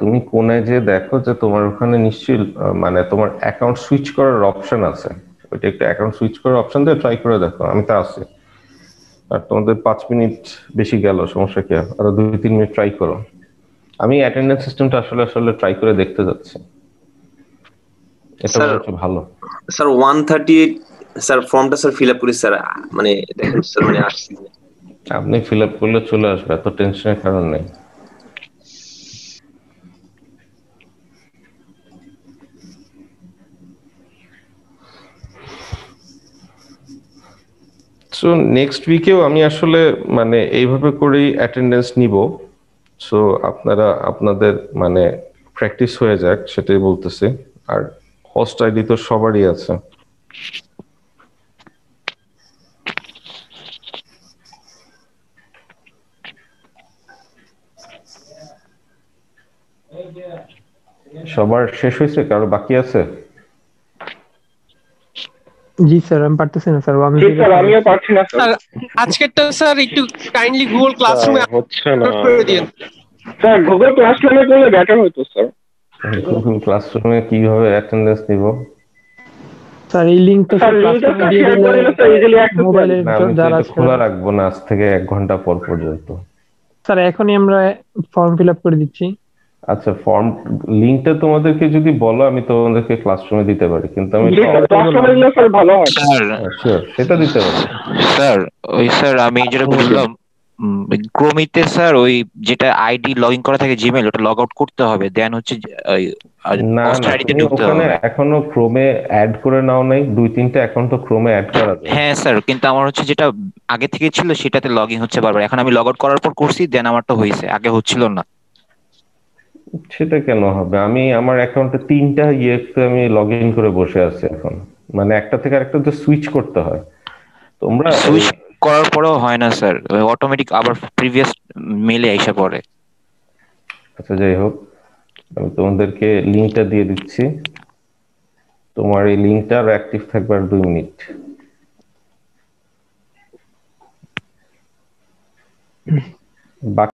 তুমি কোণে যে দেখো যে তোমার ওখানে নিশ্চয়ই মানে তোমার অ্যাকাউন্ট সুইচ করার অপশন আছে। ওইটা একটা অ্যাকাউন্ট সুইচ করার অপশন দিয়ে ট্রাই করে দেখো। আমি তো আছি। আর তোমাদের 5 মিনিট বেশি গেল, সমস্যা কি? আরো 2-3 মিনিট ট্রাই করো। আমি অ্যাটেন্ডেন্স সিস্টেমটা আসলে ট্রাই করে দেখতে যাচ্ছি। এটা হচ্ছে ভালো। স্যার 138 স্যার ফর্মটা স্যার ফিল আপ করি স্যার, মানে দেখেন স্যার মানে আসছি। আপনি ফিল আপ করলে চলে আসবে, এত টেনশনের কারণ নেই। সো নেক্সট উইকেও আমি আসলে মানে এইভাবে করেই অ্যাটেন্ডেন্স নিব। সো আপনারা আপনাদের মানে প্র্যাকটিস হয়ে যাক, সেটাই বলতেছি। আর হোস্ট আইডি তো সবারই আছে। সবার শেষ হয়েছে, কারো বাকি আছে? জি স্যার আমি পারতেছি না স্যার, জি স্যার আমিও পারছি না স্যার। স্যার আজকেরটা স্যার একটু কাইন্ডলি গুগল ক্লাসরুমে হচ্ছে না আপলোড করে দিন। স্যার। গুগল ক্লাসরুমে করলে বেটার হতো স্যার। গুগল ক্লাসরুমে কিভাবে অ্যাটেন্ডেন্স নিব? স্যার এই লিংক তো স্যার লিংকটা শেয়ার করে দিলে স্যার ইজিলি অ্যাক্সেস মোবাইলে না, আমি তো যারা এটা খোলা রাখবো না আজ থেকে 1 ঘন্টা পর পর্যন্ত। স্যার এখনই আমরা ফর্ম ফিল আপ করে দিচ্ছি। আচ্ছা, ফর্ম লিংকটা তোমাদেরকে যদি বলো, আমি তোমাদেরকে ক্লাসরুমে দিতে পারি, কিন্তু আমি জি স্যার ক্লাসরুমে দিলে স্যার ভালো হয়। স্যার শিওর সেটা দিতে পারি। স্যার ওই স্যার আমি যেটা বুঝলাম ক্রোমিতে স্যার ওই যেটা আইডি লগ ইন করা থাকে জিমেইল, ওটা লগ আউট করতে হবে, দেন হচ্ছে না হোস্ট না, আইডিতে তুমি ঢুকতে ওখানে হবে। এখনো ক্রোমে অ্যাড করে নাও নাই? 2-3টা অ্যাকাউন্ট তো ক্রোমে অ্যাড করা যায়। হ্যাঁ স্যার, কিন্তু আমার হচ্ছে যেটা আগে থেকে ছিল সেটাতে লগ ইন হচ্ছে বারবার। এখন আমি লগ আউট করার পর করছি, দেন আমারটা হয়েছে, আগে হচ্ছিল না। সেটা কেন হবে? আমি আমার অ্যাকাউন্টে 3টা ইয়েতে আমি লগ ইন করে বসে আছি এখন। মানে একটা থেকে আরেকটা তো সুইচ করতে হয়। তোমরা সুইচ করার পরেও হয় না স্যার, অটোমেটিক আবার প্রিভিয়াস মেলে আইসা পড়ে। আচ্ছা যাই হোক, আমি তোমাদেরকে লিংকটা দিয়ে দিচ্ছি। তোমার এই লিংকটা আর অ্যাক্টিভ থাকবে আর 2 মিনিট।